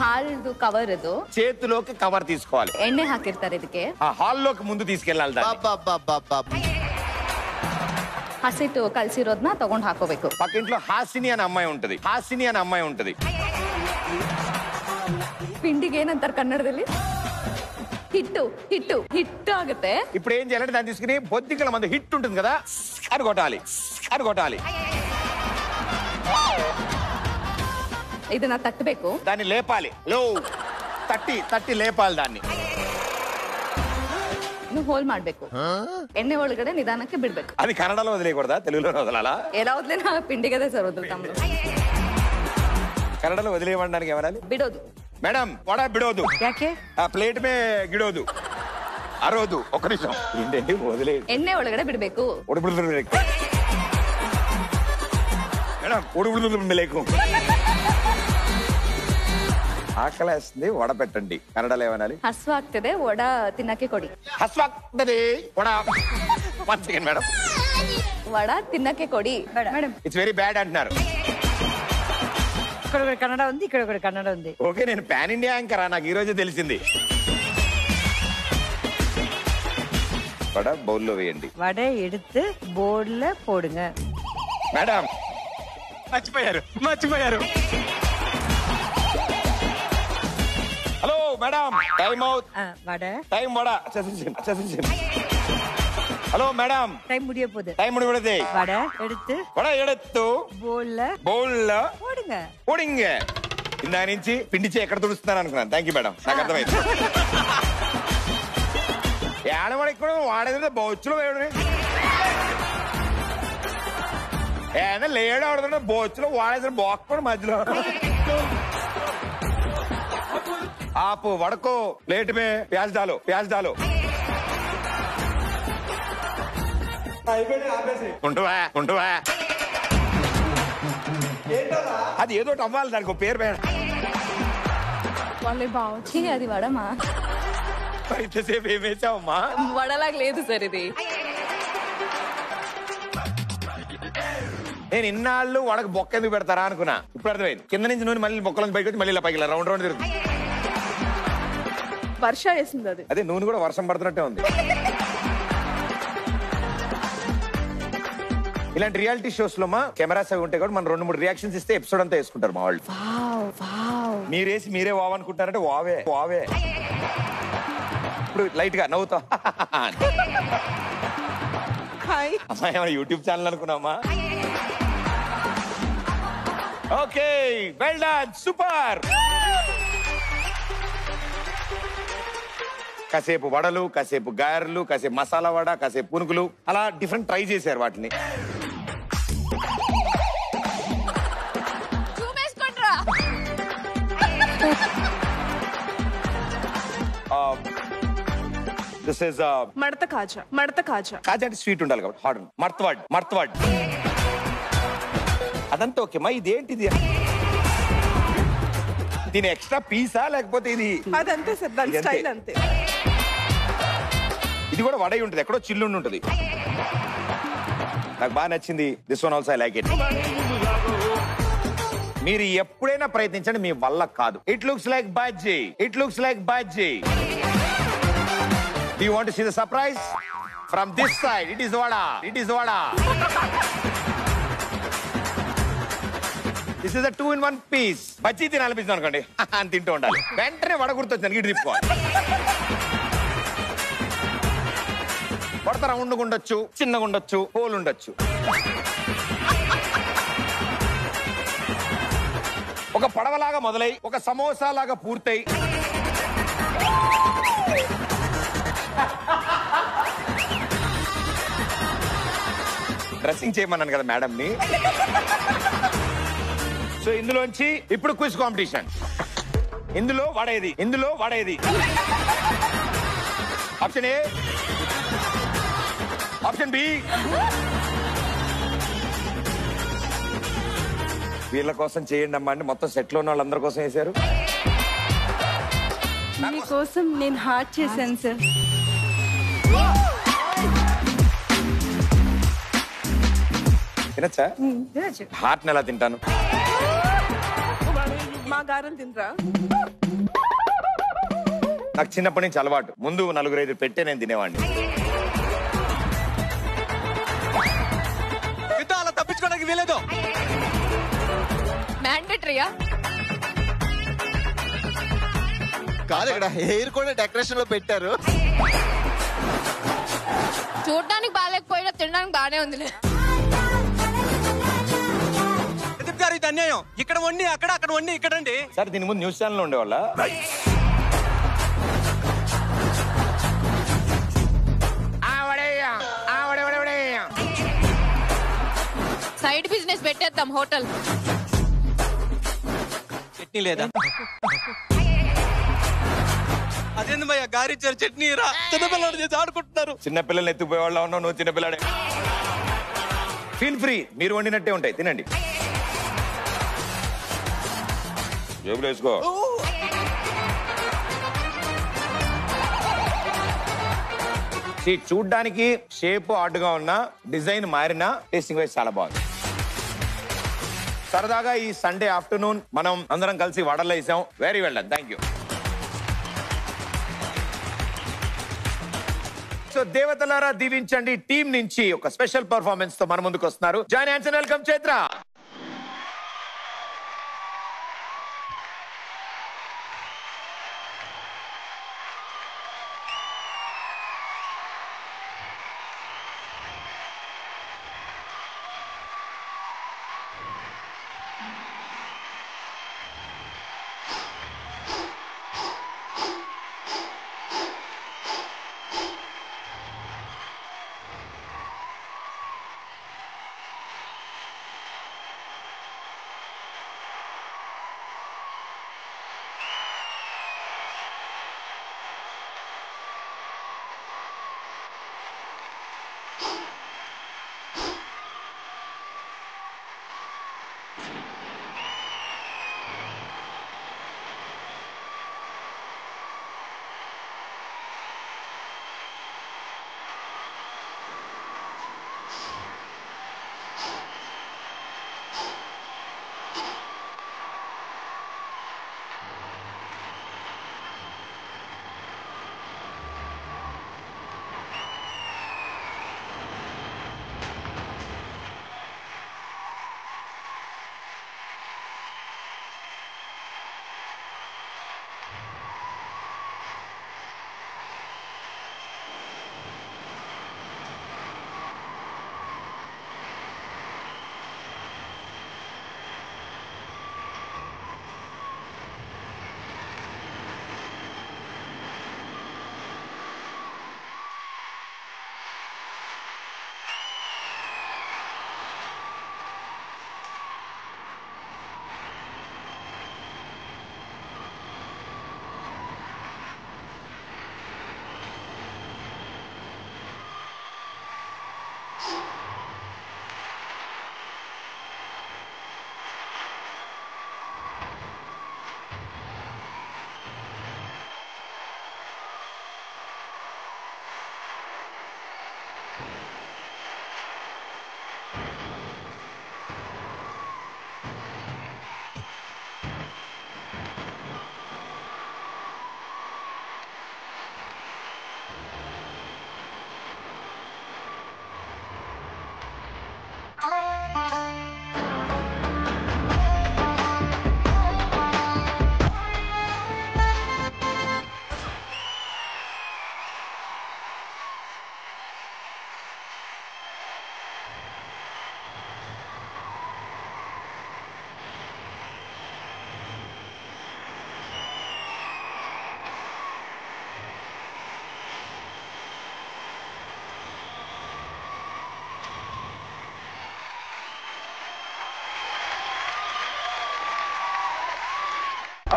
Speaker 7: ಹಾಲ್ದು ಕವರ್ ಇದು
Speaker 1: చేతిలోకి కవర్ తీసుకోవాలి.
Speaker 7: ಎಣ್ಣೆ ಹಾಕಿರ್ತಾರೆ ಇದಕ್ಕೆ.
Speaker 1: ఆ హాల్లోకి ముందు తీసుకెళ్ళాలి దాన్ని.
Speaker 7: ಹಸಿಟ್ಟು ಕಲ್ಸಿರೋದನ್ನ ತಗೊಂಡ್ ಹಾಕೋಬೇಕು.
Speaker 1: పక్కింట్లో హాసిని అనే అమ్మాయి ఉంటది. హాసిని అనే అమ్మాయి ఉంటది.
Speaker 7: పిండిಗೆ ಏನಂತಾರೆ ಕನ್ನಡದಲ್ಲಿ? ಹಿಟ್ಟು ಹಿಟ್ಟು ಹಿಟ್ಟು ಆಗುತ್ತೆ.
Speaker 1: ఇప్పుడు ఏం చేయాలంటే దాన్ని తీసుకుని బొద్దికల మంది హిట్ ఉంటుంది కదా, అది కొట్టాలి, అది కొట్టాలి.
Speaker 7: ಇದನ್ನ ತಟ್ಟಬೇಕು.
Speaker 1: దాన్ని లేపాలి. లో తట్టి తట్టి లేపాలి దాన్ని.
Speaker 7: ನೀವು ಹೋಲ್ ಮಾಡ್ಬೇಕು. ಎಣ್ಣೆ ಒಳಗಡೆ ನಿಧಾನಕ್ಕೆ ಬಿಡ್ಬೇಕು.
Speaker 1: అది కన్నడలో వదిలేయకూడదా, తెలుగులో వదలాలా?
Speaker 7: ఎలా వదిలేనా పిండిగదే సార్ వదులుతాము.
Speaker 1: కన్నడలో వదిలేయడానికి ఏమనాలి?
Speaker 7: ಬಿಡೋದು.
Speaker 1: మేడం వడ బిడోదు.
Speaker 9: ಯಾಕೆ?
Speaker 1: ఆ ప్లేట్ మే గిడోదు, అరోదు. ఒక్క నిమిషం ఏంటండి, వదిలే.
Speaker 7: ಎಣ್ಣೆ ಒಳಗಡೆ ಬಿಡ್ಬೇಕು.
Speaker 1: ఉడుపుడు మేడం, ఉడుపుడు లేకు. ఆకలేస్తుంది, వడ పెట్టండి. కన్నడలో ఏమనాలి?
Speaker 7: ಹಸ್ವಾಗ್ತದೆ, ವಡ ತಿನ್ನಕ್ಕೆ ಕೊಡಿ.
Speaker 1: హస్వాగ్తది vada. One second madam.
Speaker 7: Vada ತಿನ್ನಕ್ಕೆ ಕೊಡಿ.
Speaker 9: మేడం
Speaker 1: ఇట్స్ వెరీ బ్యాడ్ అంటున్నారు.
Speaker 9: ఇక్కడ కూడా కన్నడ ఉంది, ఇక్కడ కూడా కన్నడ ఉంది.
Speaker 1: ఓకే, నేను పాన్ ఇండియా యాంకరా, నాకు ఈ రోజే తెలిసింది. వడ బౌల్లో వేయండి.
Speaker 9: వడ ఎడుతు బోర్డులో పోడుங்க.
Speaker 1: మేడం మర్చిపోయారు. Hello madam, time out.
Speaker 9: Vada
Speaker 1: time vada. Hello madam,
Speaker 9: time முடிய போகுது.
Speaker 1: டைம் முடிய போகுது.
Speaker 9: வடை எடுத்து
Speaker 1: బౌల్లో
Speaker 9: పోడుங்க.
Speaker 1: పోడింగ్. ఇందా నుంచి పిండిచి ఎక్కడ తుడుస్తున్నారు అనుకున్నాను. థ్యాంక్ యూ మేడం, నాకు అర్థమైంది. ఏడవడికి కూడా వాడేది బొచ్చులో వేయడం. ఏదైనా లేడు ఆడుతుంటే బొచ్చులో వాడేసిన బొక్క కూడా మధ్యలో. ఆపు వడకో ప్లేట్ మే ప్యాజ్ డాలో, ప్యాజ్ డాలో. ఉంటువా అది ఏదో అవ్వాలి, దానికి పేరు పేరు.
Speaker 7: వాళ్ళే బావచ్చు. అది వడమా?
Speaker 1: ఇంతసేపు ఏం వేసావమ్మా?
Speaker 7: వడలాగా లేదు సార్ ఇది.
Speaker 1: నేను ఇన్నాళ్ళు వడకు బొక్క ఎందుకు పెడతారా అనుకున్నా. ఇప్పుడు అర్థమైంది. కింద నుంచి నూనె మళ్ళీ బొక్కల నుంచి బయటకు వచ్చి మళ్ళీ ఇలా పైకి రౌండ్ రౌండ్ తిరుగుతుంది.
Speaker 6: వర్ష వేసింది అది.
Speaker 1: అదే నూనె కూడా వర్షం పడుతున్నట్టే ఉంది. ఇలాంటి రియాలిటీ షోస్ లో మా కెమెరాస్ అవి ఉంటాయి కూడా మనం 2-3 రియాక్షన్స్ ఇస్తే ఎపిసోడ్ అంతా వేసుకుంటారు మా వాళ్ళు. మీరేసి మీరే వావ్ అనుకుంటారంటే వావే వావే. ఇప్పుడు లైట్ గా నవ్వుతా. అమ్మాయి ఏమైనా యూట్యూబ్ ఛానల్ అనుకున్నామా? Okay, well done, super. కాసేపు వడలు, కాసేపు గారెలు, కాసేపు మసాలా వడ, కాసేపు పునుగులు, అలా డిఫరెంట్ ట్రై చేశారు వాటిని. దిస్ ఇస్
Speaker 6: మడత కాజా. మడత కాజా.
Speaker 1: కాజా అంటే స్వీట్ ఉండాలి కాబట్టి హార్డ్. మర్త్వాడ్ అదంతా ఓకే మా. ఇదేంటిది? దీని ఎక్స్ట్రా పీసా లేకపోతే ఇది?
Speaker 6: అదంతే సార్, దాని స్టైల్ అంతే.
Speaker 1: ఇది కూడా వడై ఉంటుంది, ఎక్కడో చిల్లుండి ఉంటుంది. నాకు బాగా నచ్చింది. This one also I like it. మీరు ఎప్పుడైనా ప్రయత్నించండి, మీ వల్ల కాదు. It looks like bajji. It looks like bajji. Do you want to see the surprise? From this side, it is vada. It is vada. This is a 2-in-1 piece. Bajji తినాలనిపిస్తుంది అనుకోండి, అని తింటూ ఉండాలి. వెంటనే వడ గుర్తొచ్చింది, ఇటు తిప్పుకోవాలి. వడత రౌండ్గా ఉండొచ్చు, చిన్నగా ఉండొచ్చు, హోల్ ఉండొచ్చు. ఒక పడవలాగా మొదలై ఒక సమోసా లాగా పూర్తయి డ్రెస్సింగ్ చేయమన్నాను కదా మేడం ని. సో ఇందులోంచి ఇప్పుడు క్విజ్ కాంపిటీషన్. ఇందులో వాడేది ఆప్షన్ ఏ, ఆప్షన్ బి. వీళ్ళ కోసం చేయండి అమ్మా అంటే మొత్తం సెట్ లో ఉన్న వాళ్ళందరి కోసం వేశారు.
Speaker 10: మీకోసం నేను హార్ట్ చేశాను సార్.
Speaker 1: తినచ్చా? హార్ట్ ఎలా తింటాను?
Speaker 6: మా గారెలు తినరా?
Speaker 1: నాకు చిన్నప్పటి నుంచి అలవాటు. ముందు 4-5 పెట్టే నేను తినేవాడిని.
Speaker 3: అలా తప్పించుకోవడానికి వీలేదు.
Speaker 4: మ్యాండేటరీయా?
Speaker 13: కాదు, ఇక్కడ హెయిర్ కూడా డెకరేషన్ లో పెట్టారు.
Speaker 4: చూడడానికి బాగాలేకపోయినా తినడానికి బాగానే ఉందిలే.
Speaker 3: గారు ఇది అన్యాయం. ఇక్కడ వండి అక్కడ వండి ఇక్కడ అండి.
Speaker 1: సార్ దీని ముందు న్యూస్ ఛానల్ లో ఉండేవాళ్ళ?
Speaker 4: సైడ్ బిజినెస్ పెట్టేద్దాం, హోటల్.
Speaker 3: చట్నీ లేదా? అదేంది భయ్యా గారిచ్చారు చట్నీ రా. చిన్నపిల్లలు చేసి ఆడుకుంటున్నారు.
Speaker 1: చిన్నపిల్లలు ఎత్తుకుపోయే వాళ్ళ ఉన్నావు, నువ్వు చిన్నపిల్లాడే. ఫీల్ ఫ్రీ, మీరు వండినట్టే ఉంటాయి, తినండి. జేబులో వేసుకో. చూడ్డానికి షేప్ ఆర్డ్గా ఉన్నా, డిజైన్ మారినా టేస్టింగ్ వైజ్ చాలా బాగుంది. సరదాగా ఈ సండే ఆఫ్టర్నూన్ మనం అందరం కలిసి వడల్లో వేసాం. Very well done, thank you. So దేవతలారా దీవించండి టీం నుంచి ఒక స్పెషల్ పర్ఫార్మెన్స్ తో మన ముందుకు వస్తున్నారు. Join hands and welcome Chaitra.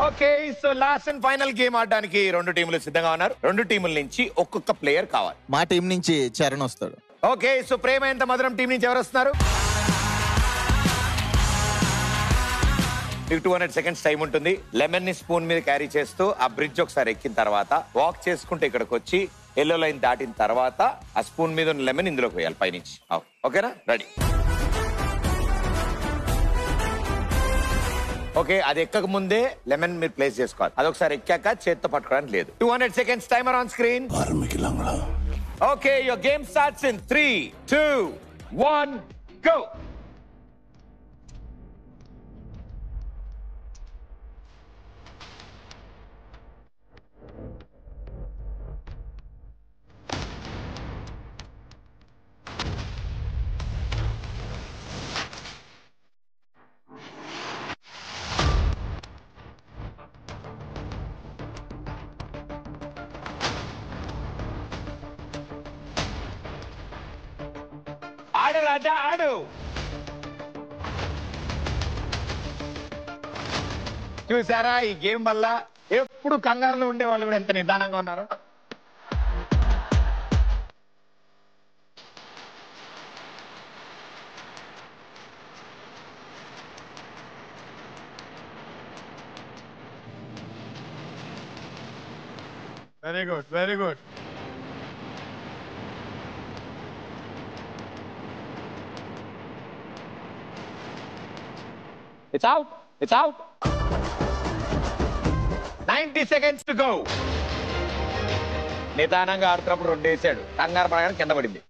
Speaker 1: Okay, so last and final game ఆడడానికి 2 టీములు సిద్ధంగా ఉన్నారు. 2 టీముల నుంచి ఒక్కొక్క ప్లేయర్ కావాలి.
Speaker 13: మా టీం నుంచి చరణ్ వస్తాడు.
Speaker 1: ఓకే, సో ప్రేమ ఎంత మధురం టీం నుంచి ఎవరు వస్తున్నారు? మీకు 200 seconds టైం ఉంటుంది. లెమన్ ని స్పూన్ మీద క్యారీ చేస్తూ ఆ బ్రిడ్జ్ ఒకసారి ఎక్కిన తర్వాత వాక్ చేసుకుంటే ఇక్కడికి వచ్చి ఎల్లో లైన్ దాటిన తర్వాత ఆ స్పూన్ మీద ఉన్న లెమన్ ఇందులోకి వేయాలి పైనుంచి. ఓకేనా? రెడీ? ఓకే, అది ఎక్కక ముందే లెమన్ మీరు ప్లేస్ చేసుకోవాలి. అది ఒకసారి ఎక్కాక చేత్తో పట్టుకోవడానికి లేదు. 200 seconds timer on screen. Okay, your game starts in 3, 2, 1 go. ఆడు రాజా ఆడు. చూసారా, ఈ గేమ్ వల్ల ఎప్పుడు కంగారులో ఉండే వాళ్ళు కూడా ఎంత నిదానంగా ఉన్నారు.
Speaker 2: Very good, very good.
Speaker 1: It's out. It's out. 90 seconds to go. నిదానంగా ఆడుతున్నప్పుడు 2 వేసాడు. కంగారు పడగానే కింద పడింది.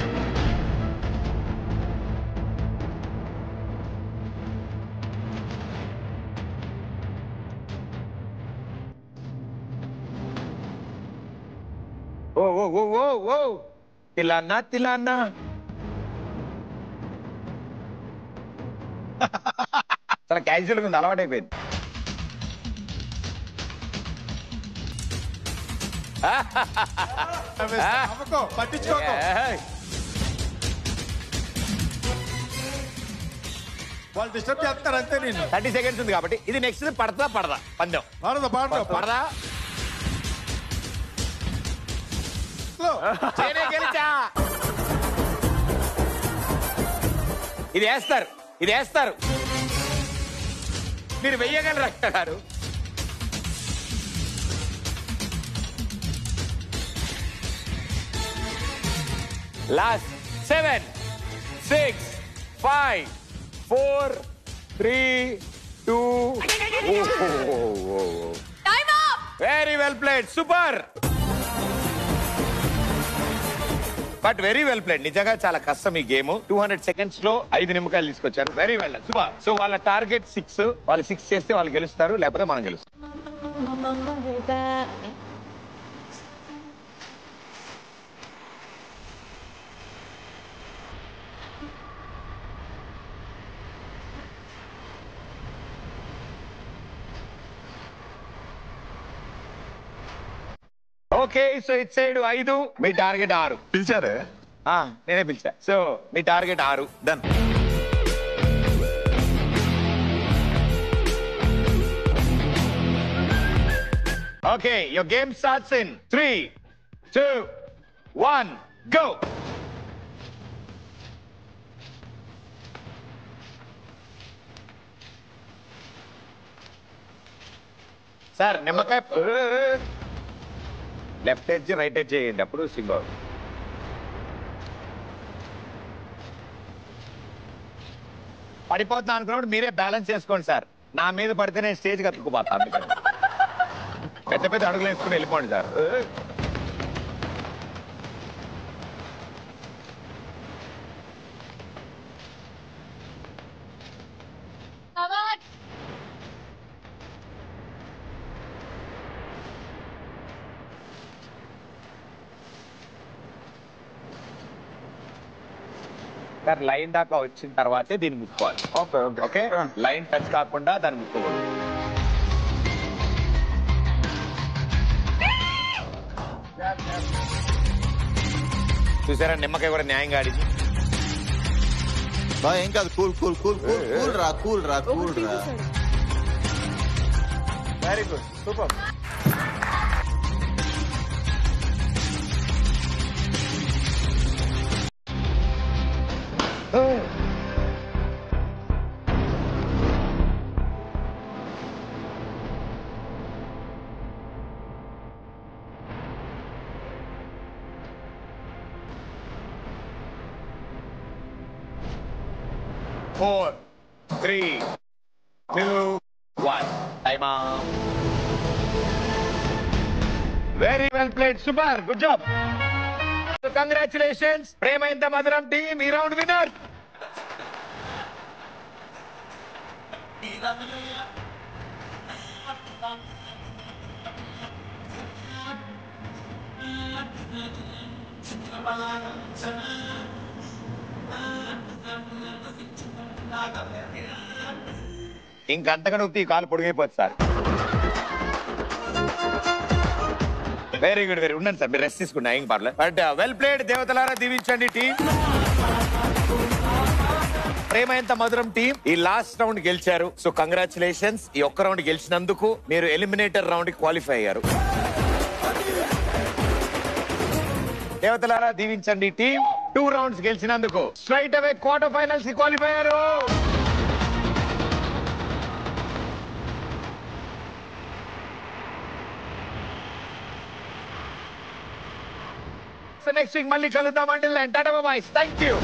Speaker 1: ఓ ఓ ఓ ఓ ఓ తిలానా తిలానా. చాలా క్యాజువల్ గా ఉంది, అలవాటు అయిపోయింది.
Speaker 2: పట్టించుకోకు. వాళ్ళు డిస్టర్బ్ చేస్తారు అంతే. నేను
Speaker 1: 30 seconds ఉంది కాబట్టి ఇది నెక్స్ట్ పడతా పడదా పందెం. పడదా గెలిచా. ఇది వేస్తారు, ఇది వేస్తారు. మీరు వెయ్యగలరు అక్క గారు. Last 7, 6, 5, 4, 3, 2. Very well played. Super. But very well played. నిజంగా చాలా కష్టం ఈ గేమ్. 200 seconds లో 5 నిమ్మకాయలు తీసుకొచ్చారు. Very well. సూపర్. సో వాళ్ళ టార్గెట్ 6. వాళ్ళు 6 చేస్తే వాళ్ళు గెలుస్తారు, లేకపోతే మనం గెలుస్తాం. ఓకే, సో ఇట్ సైడ్ 5, మీ టార్గెట్ 6.
Speaker 13: పిలిచారు?
Speaker 1: నేనే పిలిచా. సో మీ target 6.
Speaker 13: Done.
Speaker 1: Okay, your game starts in 3, 2, 1 go. Sir నిమ్మకాయ లెఫ్ట్ ఎడ్జ్ రైట్ ఎడ్జ్ చేయండి, అప్పుడు సింగల్. పడిపోతున్నా అనుకున్నప్పుడు మీరే బ్యాలెన్స్ చేసుకోండి సార్. నా మీద పడితే నేను స్టేజ్ కత్తుకుపోతా. అందుకని పెద్ద పెద్ద అడుగులు వేసుకుని వెళ్ళిపోండి సార్. సార్ లైన్ దాకా వచ్చిన తర్వాతే దీన్ని ముట్టుకోవాలి. ఓకే, లైన్ టచ్ కాకుండా దాన్ని ముట్టుకోవాలి. చూసారా, నిమ్మకాయ కూడా న్యాయంగా ఆడింది.
Speaker 13: ఏం కాదు. Cool cool cool cool cool రా కూల్ రా కూల్ రా.
Speaker 1: Very good super. Four, 3, 2, 1. Time out. Very well played. Super. Good job. So congratulations. Prema Inta Madaram team. E round winner. ఇంకంతగా నొక్కి ఈ కాలు పొడిగైపోతుంది సార్. వెరీ గుడ్ వెరీ ఉండండి sir, మీరు రెస్ట్ తీసుకున్నా ఏం పర్లేదు. But well played. దేవతలారా దీవించండి టీం. ప్రేమ ఎంత మధురం టీం ఈ లాస్ట్ రౌండ్ గెలిచారు. So congratulations. ఈ ఒక్క రౌండ్ గెలిచినందుకు మీరు ఎలిమినేటర్ రౌండ్ కి క్వాలిఫై అయ్యారు. దేవతలారా దీవించండి టీం 2 రౌండ్స్ గెలిచినందుకు స్ట్రైట్ అవే క్వార్టర్ ఫైనల్స్ కి క్వాలిఫై అయ్యారు. నెక్స్ట్ వీక్ మళ్ళీ కలుద్దాం. అంటే టాటా బాయ్. Thank you.